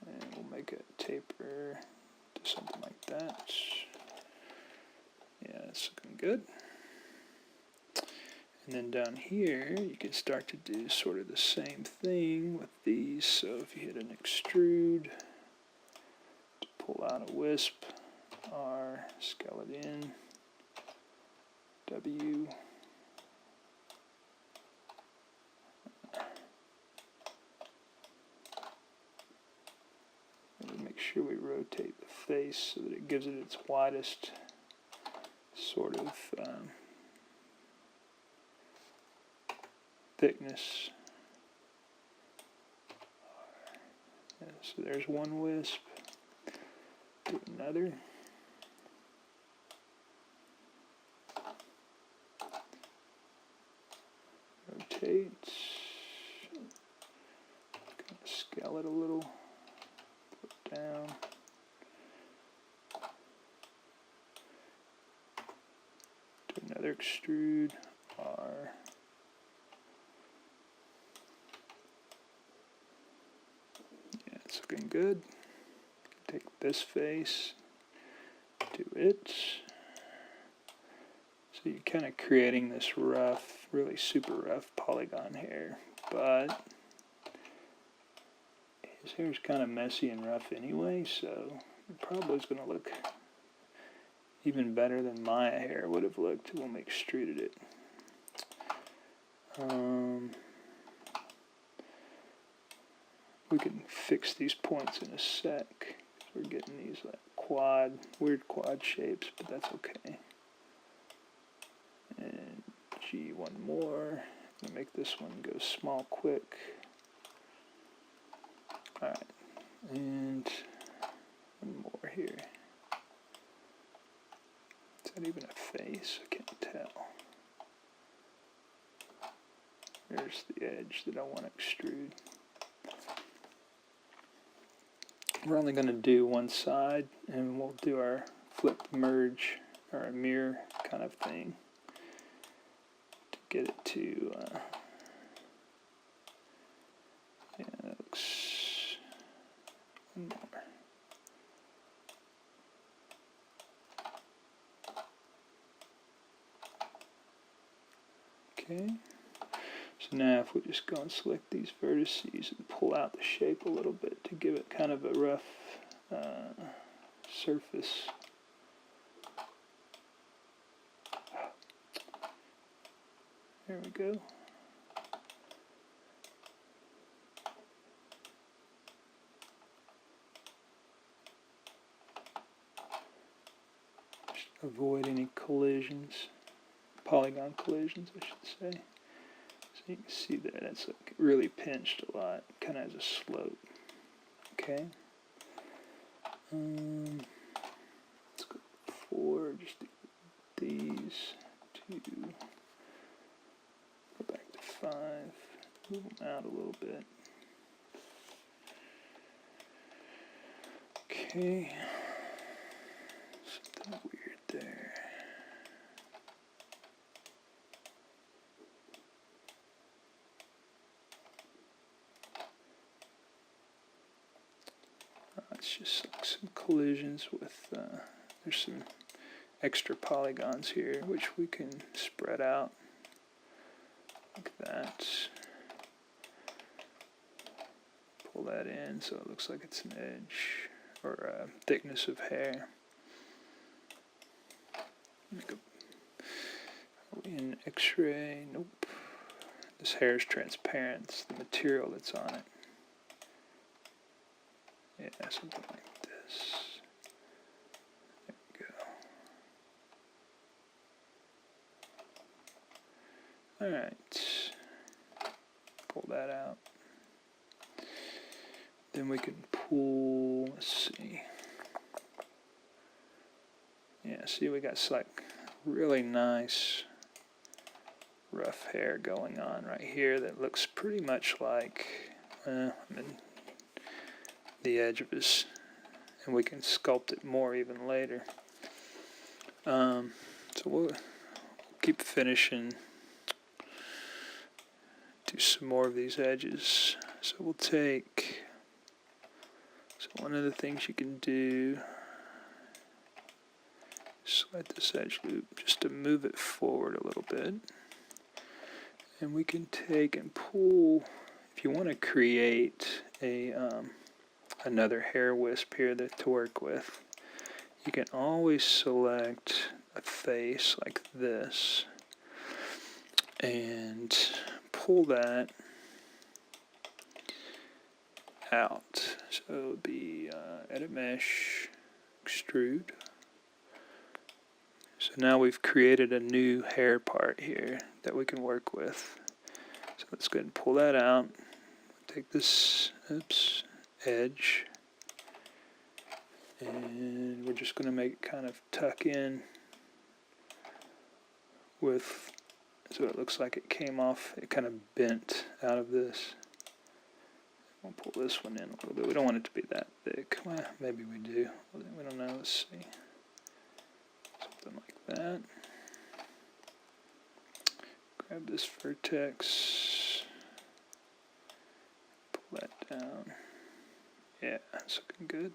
and we'll make a taper to something like that. Yeah, it's looking good. And then down here, you can start to do sort of the same thing with these. So if you hit an extrude, to pull out a wisp, R, scale it in, W, and make sure we rotate the face so that it gives it its widest sort of thickness. So there's one wisp. Do another. Rotate. Kind of scale it a little. Put it down. Do another extrude. R. It's looking good. Take this face, do it. So you're kind of creating this rough, really super rough polygon hair, but his hair is kind of messy and rough anyway, so it probably is going to look even better than my hair would have looked when we extruded it. We can fix these points in a sec. We're getting these like weird quad shapes, but that's okay. And G, one more. I'm gonna make this one go small quick. Alright, and one more here. Is that even a face? I can't tell. There's the edge that I want to extrude. we're only going to do one side, and we'll do our flip merge or a mirror kind of thing to get it to yeah, that looks one more. Okay, so now if we just go and select these vertices and pull out the shape a little bit to give it kind of a rough surface. There we go. Just avoid any collisions, polygon collisions I should say. So you can see there, that's like really pinched a lot, kind of has a slope. Okay. Let's go 4, just do these 2, go back to 5, move them out a little bit. Okay, something weird there. It's just like some collisions with, there's some extra polygons here which we can spread out like that. Pull that in so it looks like it's an edge or a thickness of hair. Make are we in X-ray? Nope. This hair is transparent. It's the material that's on it. Yeah, something like this. There we go. Alright. Pull that out. Then we can pull, let's see. Yeah, see we got like really nice rough hair going on right here that looks pretty much like, I mean, the edge of his, and we can sculpt it more even later. So we'll keep finishing, do some more of these edges. So we'll take, so one of the things you can do, select this edge loop just to move it forward a little bit. And we can take and pull, if you want to create a another hair wisp here to work with, you can always select a face like this and pull that out. So it would be edit mesh, extrude. So now we've created a new hair part here that we can work with. So let's go ahead and pull that out. Take this, oops, edge, and we're just going to make it kind of tuck in with, so it looks like it came off, it kind of bent out of this. We'll pull this one in a little bit. We don't want it to be that thick. Well, maybe we do. We don't know. Let's see. Something like that. Grab this vertex. Pull that down. Yeah, that's looking good.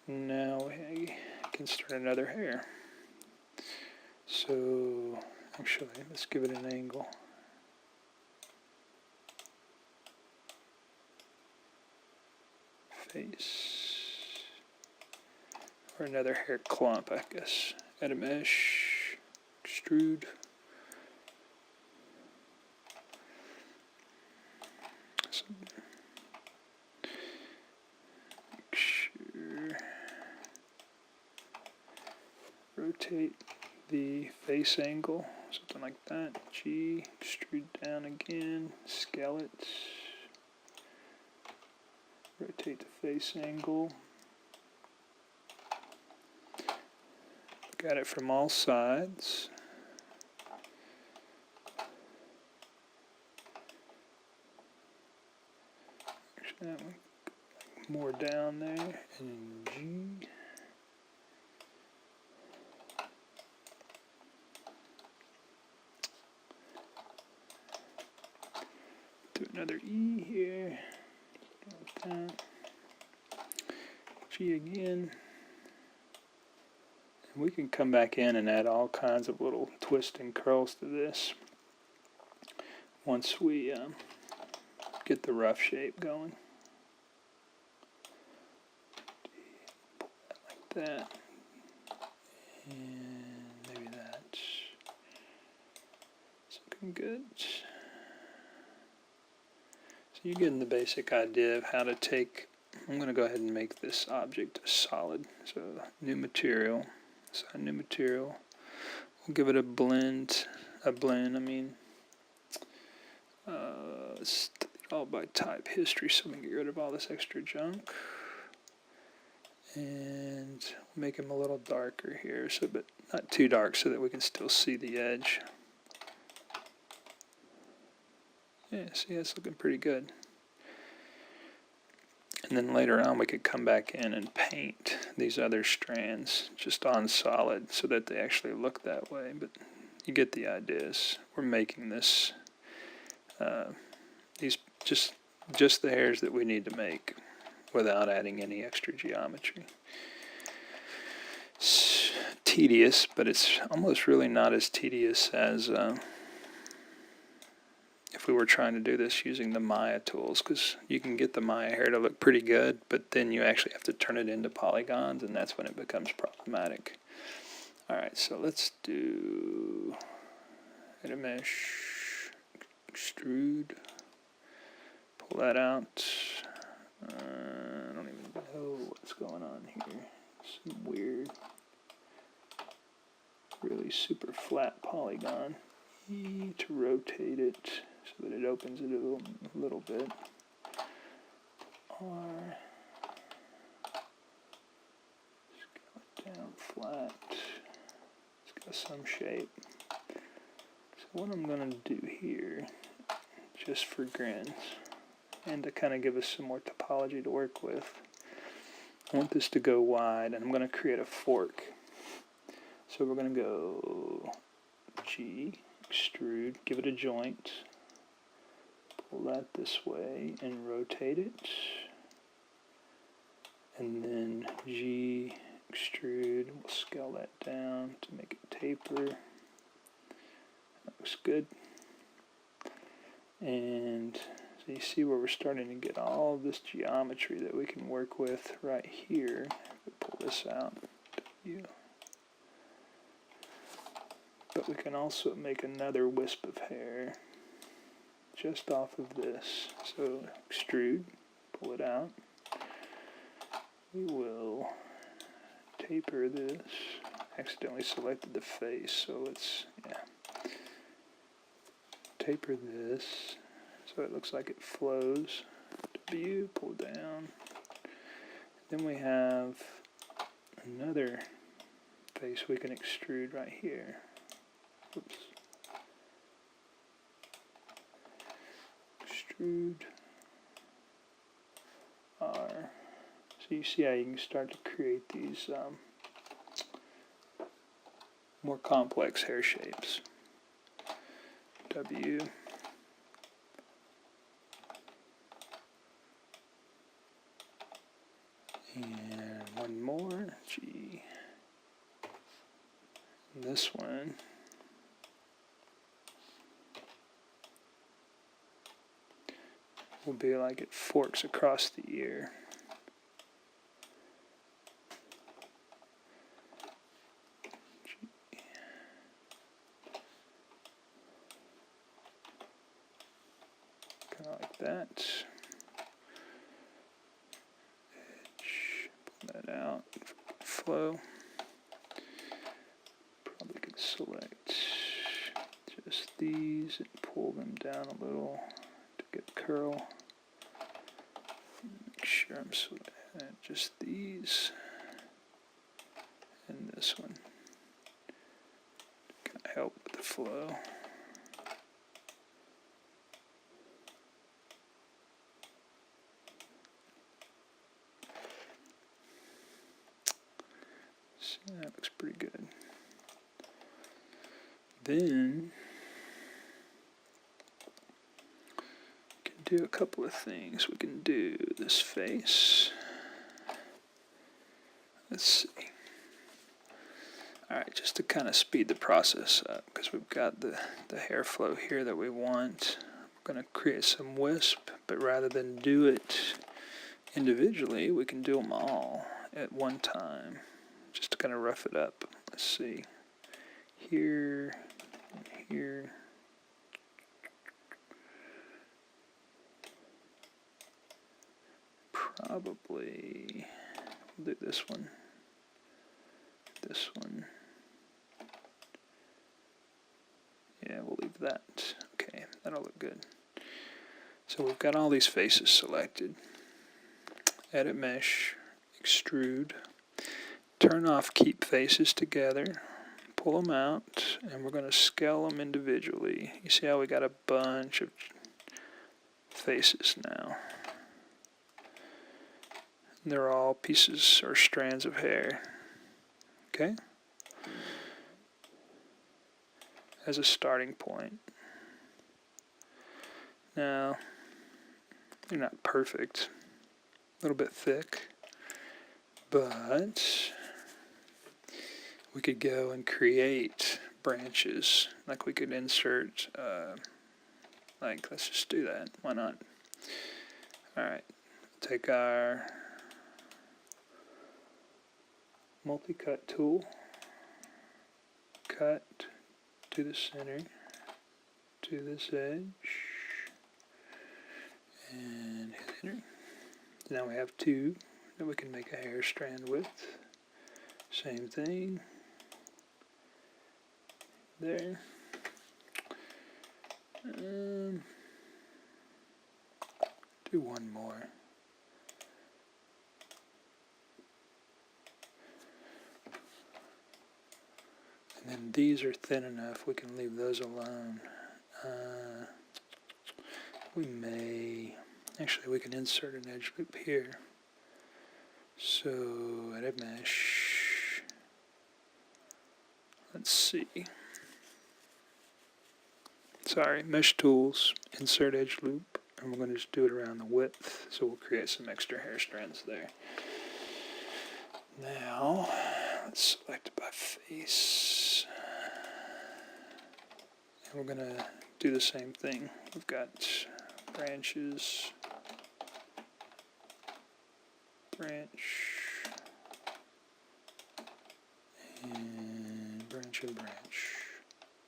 Now we can start another hair. So, actually, let's give it an angle. Face. Or another hair clump, I guess. Edit mesh. Extrude. So, make sure. Rotate the face angle, something like that. G, extrude down again, scale it. Rotate the face angle. Look at it from all sides. Actually, that one more down there, and G. Do another E here. Like that. G again. And we can come back in and add all kinds of little twists and curls to this once we get the rough shape going. Like that. And maybe that's looking good. So you're getting the basic idea of how to take. I'm going to go ahead and make this object a solid. So new material. Assign new material. We'll give it a blend. Let's delete all by type history so we can get rid of all this extra junk. And make him a little darker here, so but not too dark so that we can still see the edge. Yeah, see, that's looking pretty good. And then later on we could come back in and paint these other strands just on solid so that they actually look that way, but you get the ideas. We're making this, these just the hairs that we need to make without adding any extra geometry. It's tedious, but it's almost really not as tedious as if we were trying to do this using the Maya tools, because you can get the Maya hair to look pretty good, but then you actually have to turn it into polygons, and that's when it becomes problematic. Alright, so let's do a mesh, extrude, pull that out. I don't even know what's going on here. Some weird, really super flat polygon. E to rotate it so that it opens it a little bit. R, scale it down flat. It's got some shape. So what I'm going to do here, just for grins, and to kind of give us some more topology to work with, I want this to go wide, and I'm going to create a fork. So we're going to go G, extrude, give it a joint, pull that this way, and rotate it. And then G, extrude, we'll scale that down to make it taper. That looks good. And so you see where we're starting to get all of this geometry that we can work with right here. We pull this out. But we can also make another wisp of hair just off of this. So extrude, pull it out. We will taper this. Accidentally selected the face, so let's taper this so it looks like it flows. W, pull down. Then we have another face we can extrude right here. Oops. Extrude R. So you see how you can start to create these more complex hair shapes. W. And one more, G. And this one will be like it forks across the ear. Kind of like that. Edge, pull that out, flow. Probably could select just these and pull them down a little to get curl. Make sure I'm selecting just these and this one. Kind of help with the flow. So that looks pretty good. Then we can do a couple of things. We can do this face. Let's see. Alright, just to kind of speed the process up, because we've got the hair flow here that we want. We're going to create some wisp, but rather than do it individually, we can do them all at one time, just to kind of rough it up. Let's see. Here, and here. Probably we'll do this one. This one. Yeah, we'll leave that. Okay, that'll look good. So we've got all these faces selected. Edit mesh, extrude, turn off keep faces together, pull them out, and we're going to scale them individually. You see how we got a bunch of faces now. They're all pieces or strands of hair. Okay? As a starting point. Now, they're not perfect. A little bit thick. But we could go and create branches. Like we could insert, like, let's just do that. Why not? Alright. Take our multi-cut tool. Cut to the center, to this edge, and hit enter. Now we have two that we can make a hair strand with. Same thing there. Do one more. And then these are thin enough, we can leave those alone. We may, actually we can insert an edge loop here. So, edit mesh, let's see. Sorry, mesh tools, insert edge loop, and we're going to just do it around the width, so we'll create some extra hair strands there. Now, let's select by face. And we're going to do the same thing. We've got branches, branch, and branch and branch.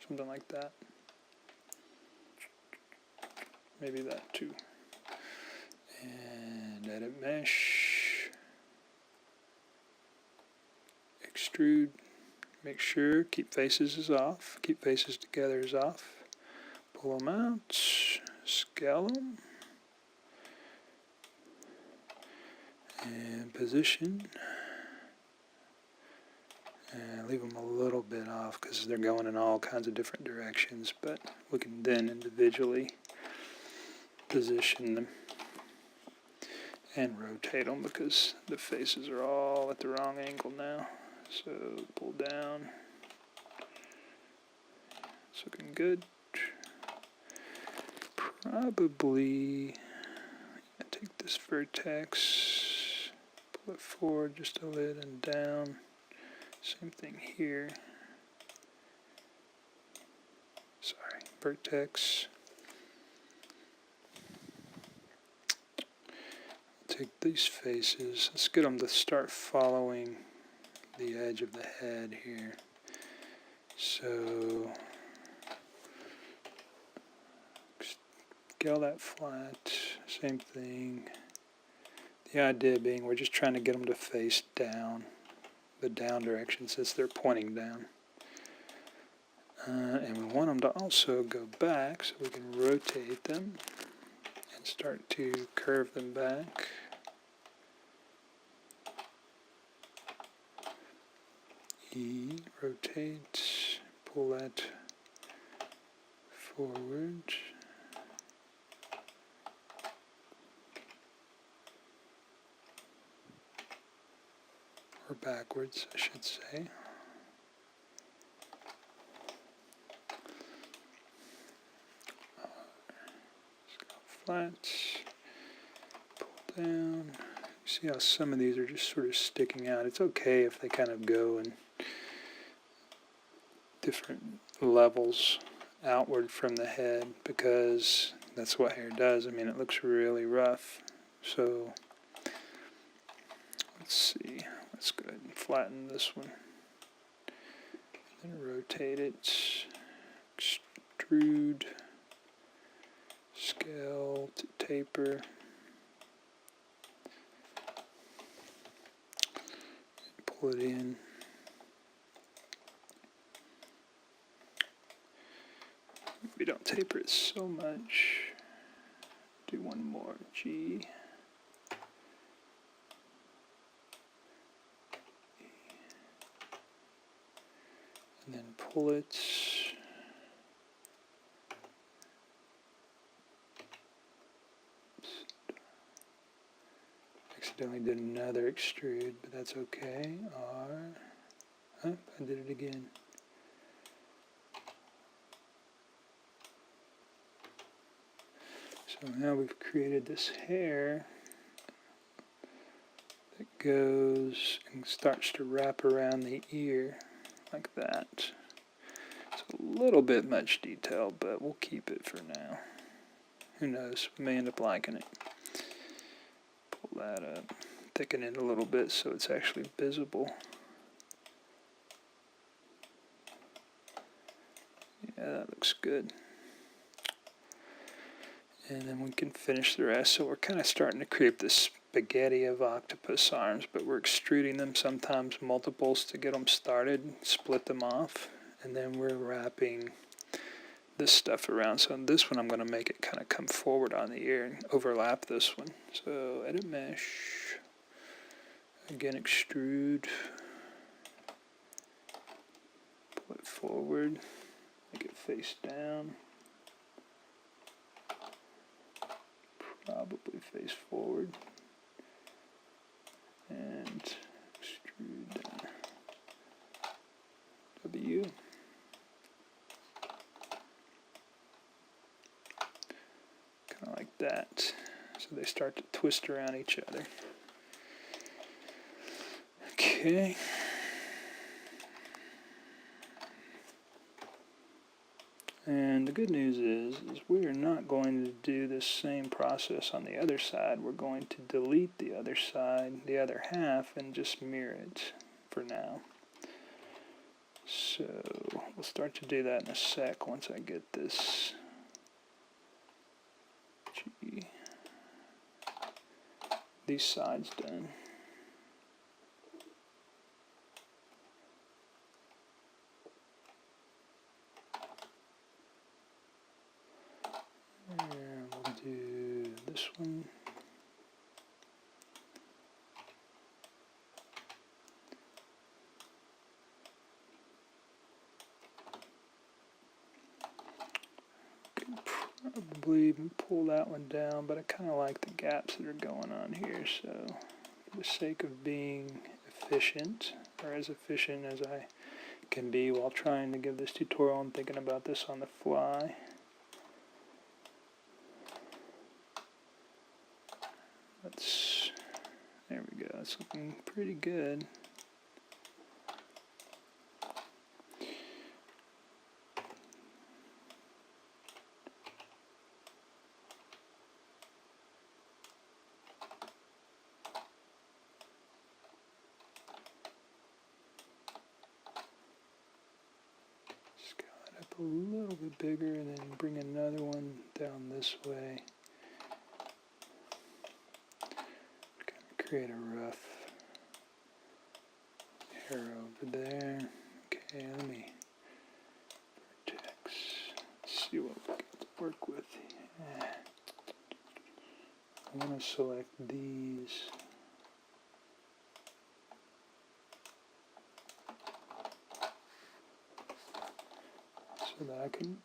Something like that. Maybe that too. And edit mesh. Extrude. Make sure keep faces is off. Keep faces together is off. Pull them out. Scale them. And position. And leave them a little bit off because they're going in all kinds of different directions, but we can then individually position them and rotate them because the faces are all at the wrong angle now. So pull down. It's looking good. Probably take this vertex, pull it forward just a little and down. Same thing here. Sorry, vertex. Take these faces. Let's get them to start following the edge of the head here. So scale that flat. Same thing. The idea being we're just trying to get them to face down. The down direction since they're pointing down. And we want them to also go back so we can rotate them and start to curve them back. E, rotate, pull that forward. or backwards, I should say. Flat, pull down. See how some of these are just sort of sticking out. It's okay if they kind of go in different levels outward from the head, because that's what hair does. I mean, it looks really rough. So let's see. Let's go ahead and flatten this one. Then rotate it. Extrude. Scale to taper. Pull it in. We don't taper it so much. Do one more. G. And then pull it. Accidentally did another extrude, but that's okay. I did it again. So now we've created this hair that goes and starts to wrap around the ear like that. It's a little bit much detail, but we'll keep it for now. Who knows, we may end up liking it. Pull that up, thicken it a little bit so it's actually visible. Yeah, that looks good. And then we can finish the rest. So we're kind of starting to create this spaghetti of octopus arms, but we're extruding them, sometimes multiples, to get them started, split them off, and then we're wrapping this stuff around. So on this one, I'm going to make it kind of come forward on the ear and overlap this one. So edit mesh, again extrude, pull it forward, make it face down. Probably face forward, and extrude down. W. Kind of like that. So they start to twist around each other. Okay. And the good news is we are not going to do this same process on the other side. We're going to delete the other side, the other half, and just mirror it for now. So we'll start to do that in a sec once I get this these sides done. And we'll do this one. Could probably pull that one down, but I kind of like the gaps that are going on here, so for the sake of being efficient, or as efficient as I can be while trying to give this tutorial and thinking about this on the fly. There we go, it's looking pretty good. Scale it up a little bit bigger and then bring another one down this way. Create a rough arrow over there. Okay, let me vertex. Let's see what we got to work with. Yeah. I want to select these. So that I can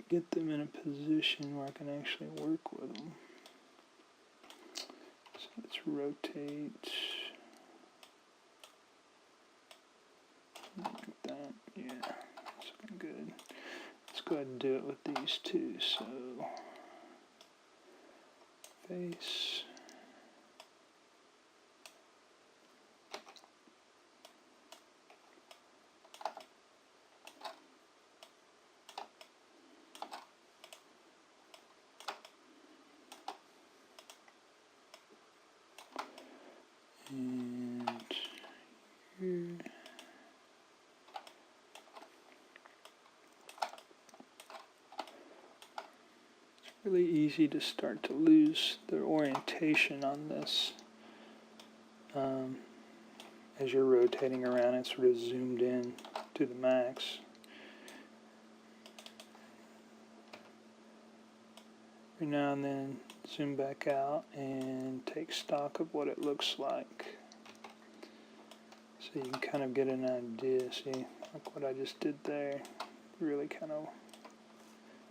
get them in a position where I can actually work with them. So let's rotate. do it with these two, so face. And here. It's really easy to start to lose the orientation on this. As you're rotating around, it's sort of zoomed in to the max. Every now and then, zoom back out and take stock of what it looks like. So you can kind of get an idea. See, like what I just did there, really kind of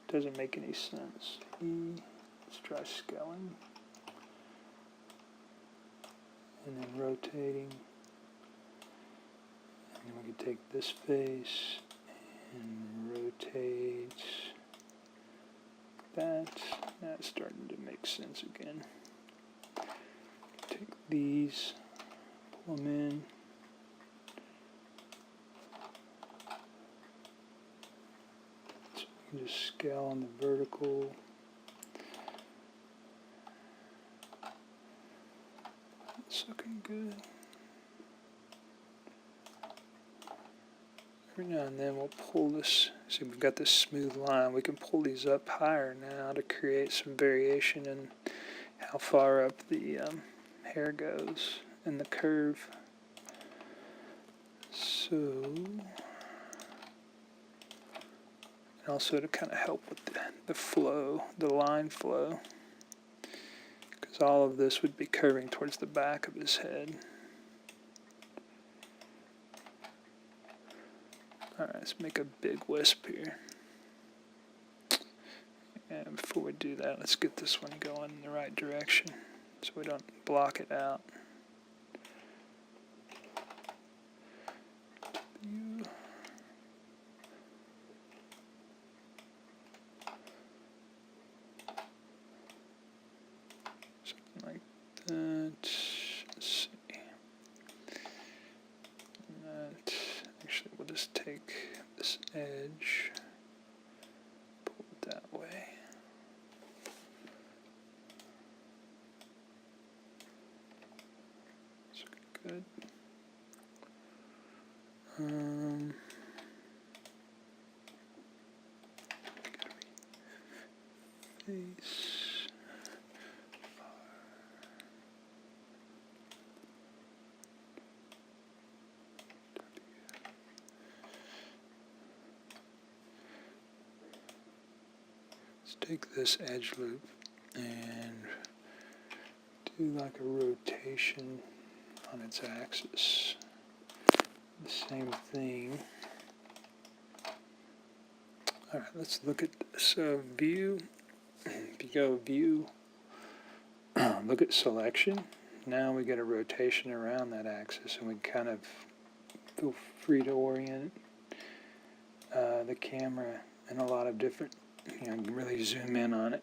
doesn't make any sense. Let's try scaling. And then rotating. And then we can take this face and rotate that. That's starting to make sense again. Take these, pull them in. So we can just scale on the vertical. It's looking good. Every now and then we'll pull this, see we've got this smooth line, we can pull these up higher now to create some variation in how far up the hair goes and the curve. So, and also to kind of help with the flow, the line flow, because all of this would be curving towards the back of his head. Alright, let's make a big wisp here. And before we do that, let's get this one going in the right direction so we don't block it out. Something like that. Let's see. That. Actually, we'll just take this edge, pull it that way. It's good. Face. Take this edge loop and do like a rotation on its axis. The same thing. Alright, let's look at this view. If you go view, look at selection. Now we get a rotation around that axis and we kind of feel free to orient the camera in a lot of different, really zoom in on it.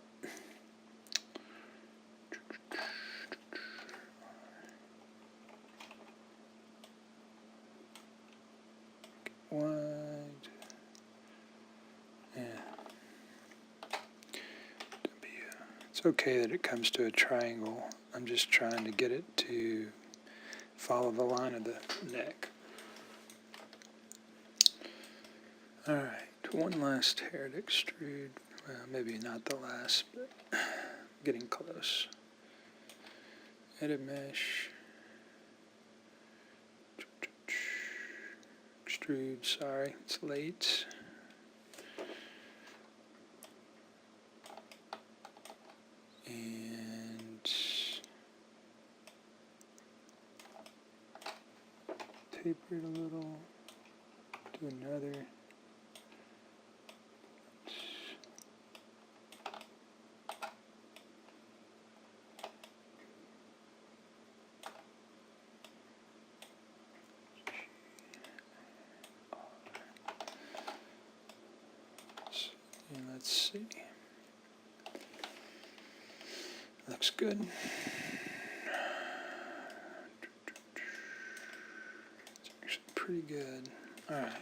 Wide. Yeah. It's okay that it comes to a triangle. I'm just trying to get it to follow the line of the neck. Alright, one last hair to extrude. Well, maybe not the last, but getting close. Edit mesh. Extrude, sorry, it's late. And taper it a little. Do another. let's see. Looks good. It's actually pretty good. All right.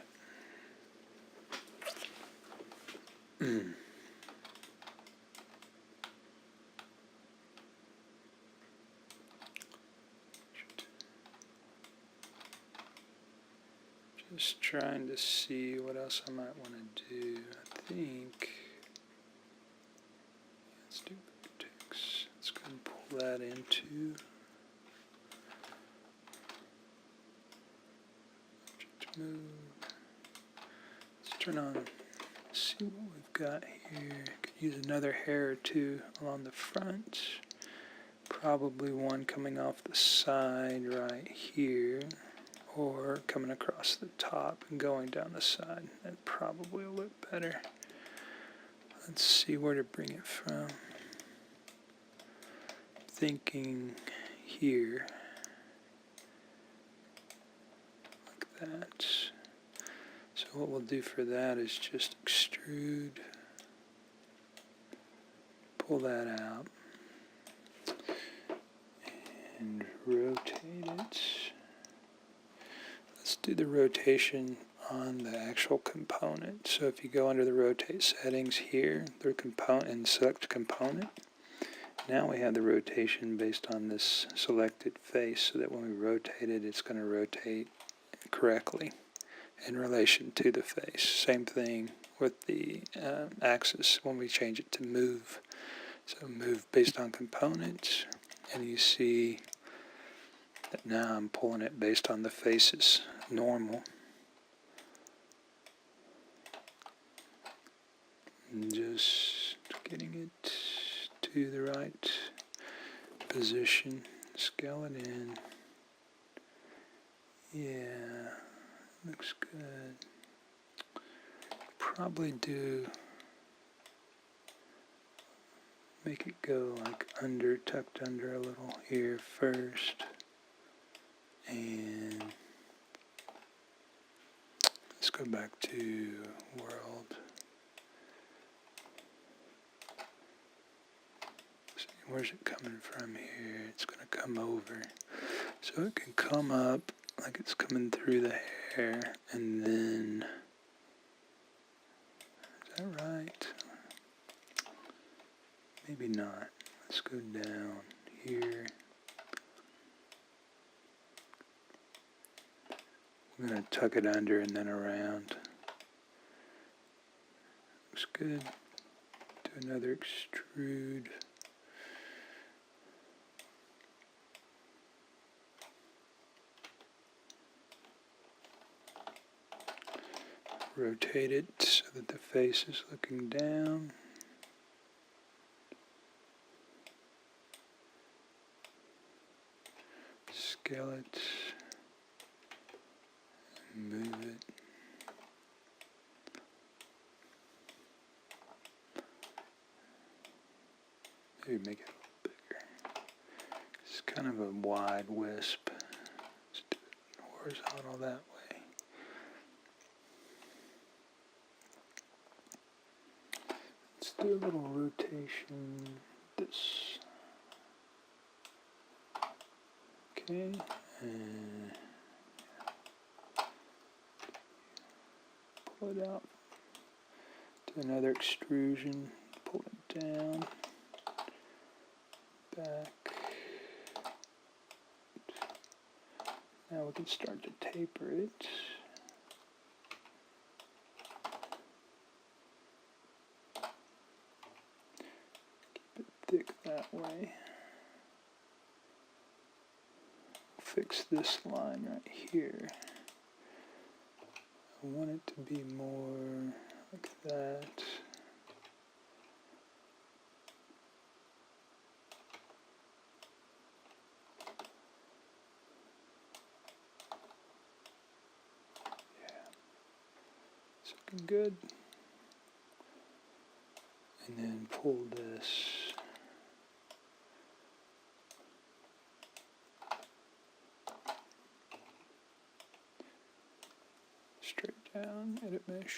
Just trying to see what else I might want to do. I think let's do vertex. Let's go and pull that into object move. Let's turn on. See what we've got here. Could use another hair or two along the front. Probably one coming off the side right here, or coming across the top and going down the side. That probably will look better. Let's see where to bring it from. Thinking here, like that. So what we'll do for that is just extrude, pull that out, and rotate it. Let's do the rotation on the actual component. So if you go under the rotate settings here, the component, and select component, now we have the rotation based on this selected face, so that when we rotate it, it's going to rotate correctly in relation to the face. Same thing with the axis when we change it to move. So move based on components, and you see that now I'm pulling it based on the faces normal. And just getting it to the right position, scale it in. Yeah, looks good. Probably make it go like under, tucked under a little here first. And let's go back to world. See, where's it coming from here? It's going to come over. So it can come up like it's coming through the hair, and then, is that right? Maybe not. Let's go down here. I'm going to tuck it under and then around. Looks good. Do another extrude. Rotate it so that the face is looking down. Scale it. Move it. Maybe make it a little bigger. It's kind of a wide wisp. Let's do it horizontal that way. Let's do a little rotation. This. Okay. And pull it out. Do another extrusion. Pull it down. Back. Now we can start to taper it. Keep it thick that way. Fix this line right here. I want it to be more like that. Looking good. And then pull this straight down, edit mesh,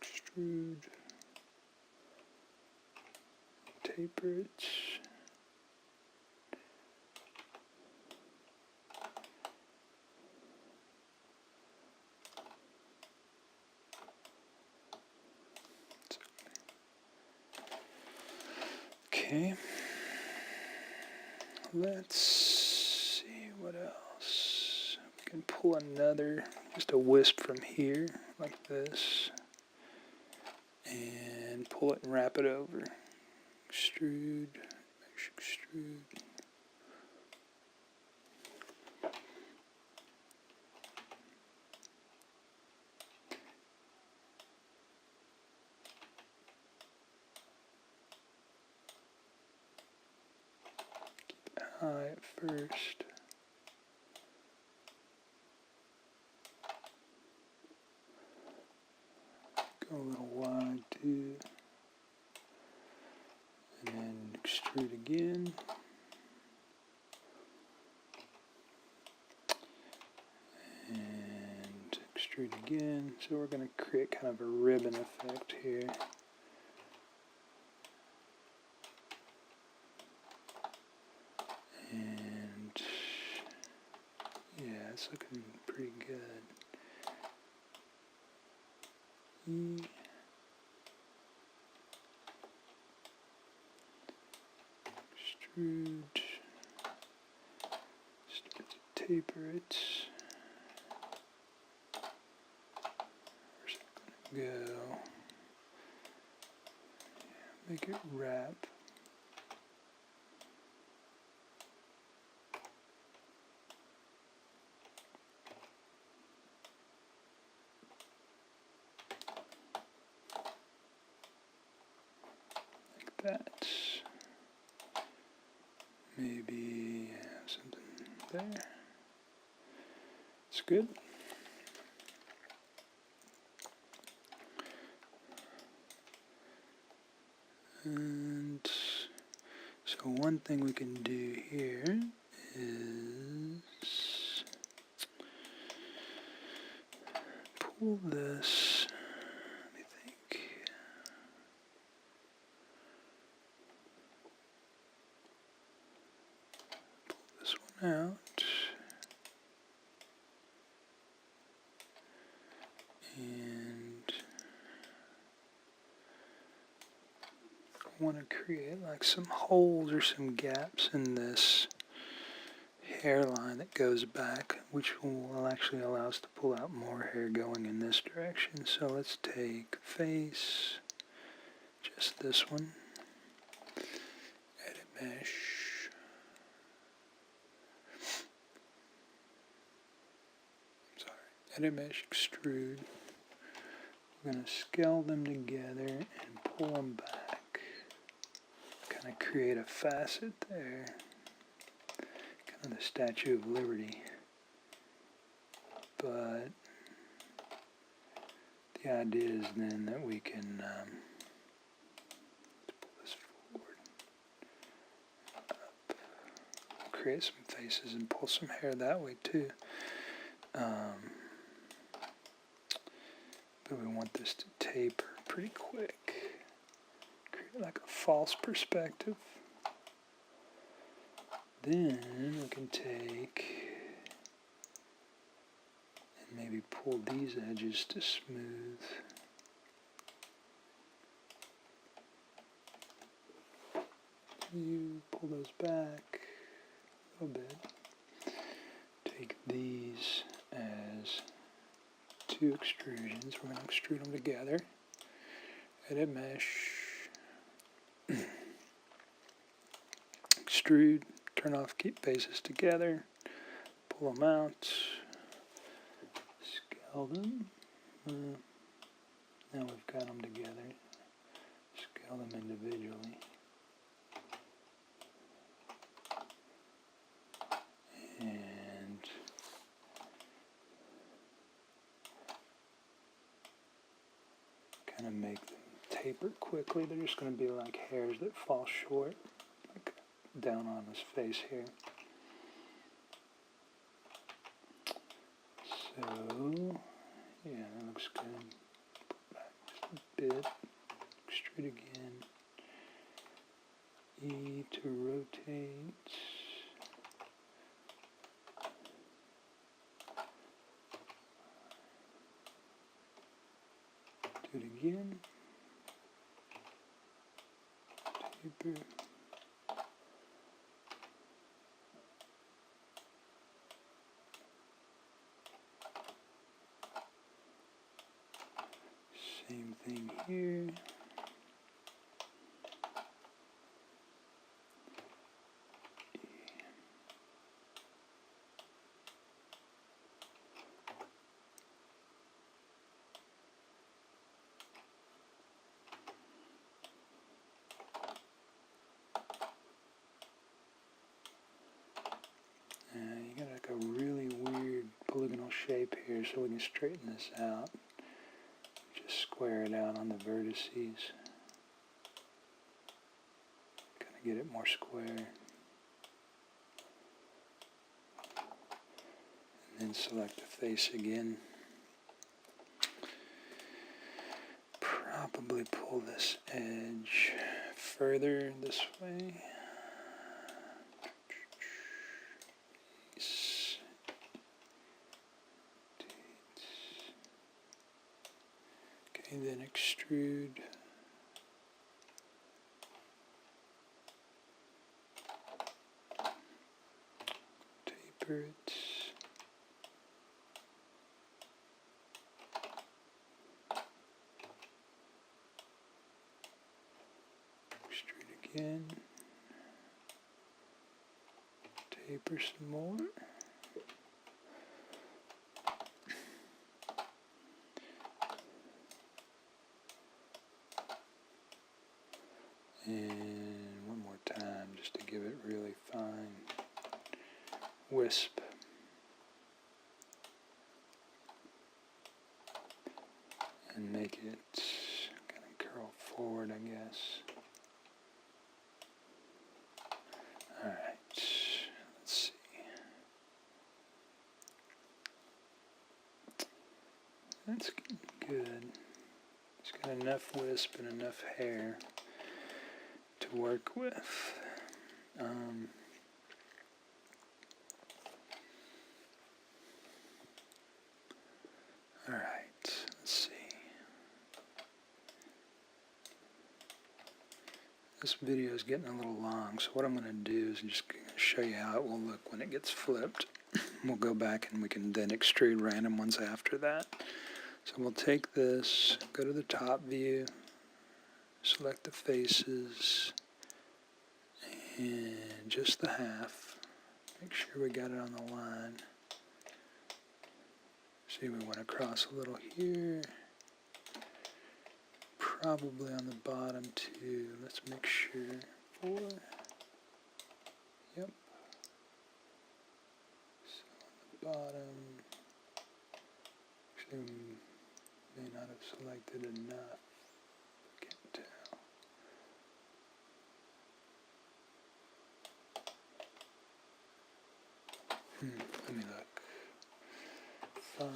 extrude. taper it. Okay, let's see what else. We can pull another, just a wisp from here, like this, and pull it and wrap it over. Extrude, mesh extrude. High at first. Go a little wide too. And then extrude again. And extrude again. So we're going to create kind of a ribbon effect here. And yeah, it's looking pretty good. Extrude. Start to taper it. Where's it going to go? Make it wrap. That. Maybe something there. It's good. And so one thing we can do here is pull this. Let me think. This one out, and I want to create like some holes or some gaps in this hairline that goes back, which will actually allow us to pull out more hair going in this direction. So let's take face, just this one, edit mesh. Edit mesh, extrude. We're going to scale them together and pull them back. Kind of create a facet there. Kind of the Statue of Liberty. But the idea is then that we can pull this forward, up, create some faces and pull some hair that way too. But we want this to taper pretty quick. Create like a false perspective. Then we can take and maybe pull these edges to smooth. You pull those back a little bit. Take these as two extrusions. We're going to extrude them together. Edit mesh. Extrude. Turn off, keep faces together. Pull them out. Scale them. Now we've got them together. Scale them individually. And kind of make them taper quickly. They're just going to be like hairs that fall short, like down on his face here. So, yeah, that looks good. Put back just a bit. Extrude again. E to rotate. Do it again. Taper. Same thing here. You got like a really weird polygonal shape here, so we can straighten this out. Just square it out on the vertices. Kind of get it more square. And then select the face again. Probably pull this edge further this way. Okay, then extrude. Taper it. Extrude again. Taper some more. And one more time just to give it really fine wisp. And make it kind of curl forward, I guess. Alright, let's see. That's good. It's got enough wisp and enough hair to work with. Alright, let's see. This video is getting a little long, so what I'm going to do is just show you how it will look when it gets flipped. We'll go back and we can then extrude random ones after that. So we'll take this, go to the top view, select the faces, and just the half. Make sure we got it on the line. See, we went across a little here. Probably on the bottom too. Let's make sure. 4. Yep. So on the bottom. Actually, we may not have selected enough. Can't tell. Let me look. 5.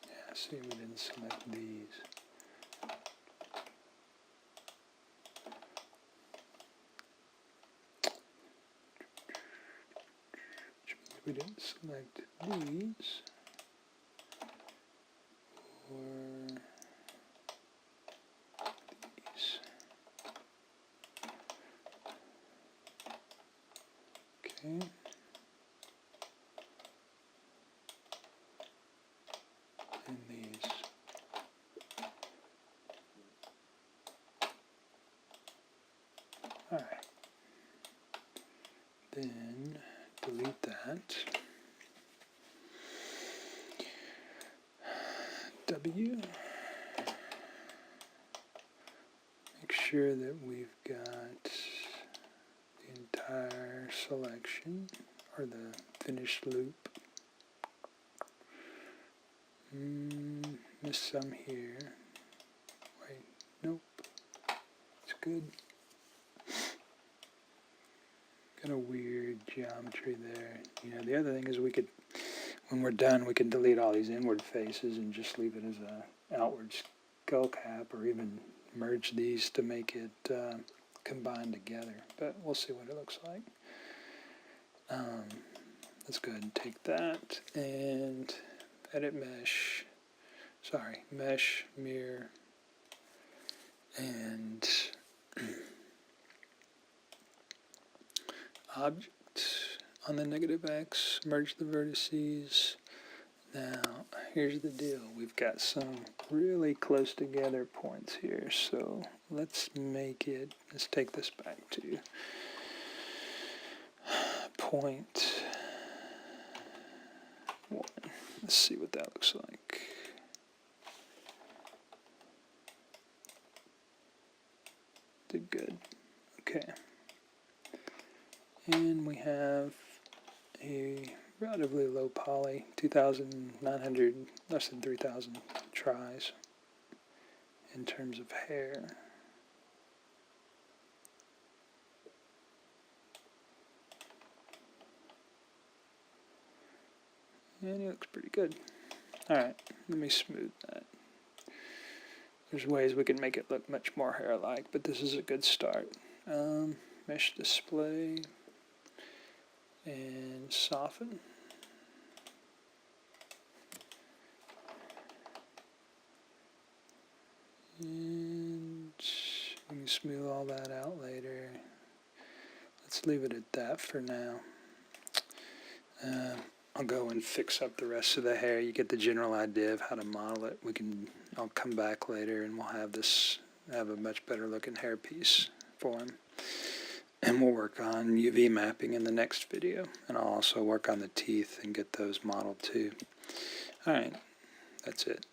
Yeah, see, we didn't select these. We didn't select these or these. Okay. And these. All right. Then delete that. W. Make sure that we've got the entire selection or the finished loop. Missed some here. Wait, nope. It's good. Got a weird geometry there. You know, the other thing is we could, when we're done, we can delete all these inward faces and just leave it as a outward skull cap, or even merge these to make it combine together, but we'll see what it looks like. Let's go ahead and take that and edit mesh, mesh, mirror, and object on the negative X, merge the vertices. Now, here's the deal. We've got some really close together points here, so let's take this back to point 1. Let's see what that looks like. Did good. Okay. And we have a relatively low poly, 2,900, less than 3,000 tries in terms of hair. And it looks pretty good. Alright, let me smooth that. There's ways we can make it look much more hair-like, but this is a good start. Mesh display and soften. And we can smooth all that out later. Let's leave it at that for now. I'll go and fix up the rest of the hair. You get the general idea of how to model it. I'll come back later and we'll have a much better looking hair piece for him. And we'll work on UV mapping in the next video. And I'll also work on the teeth and get those modeled too. Alright, that's it.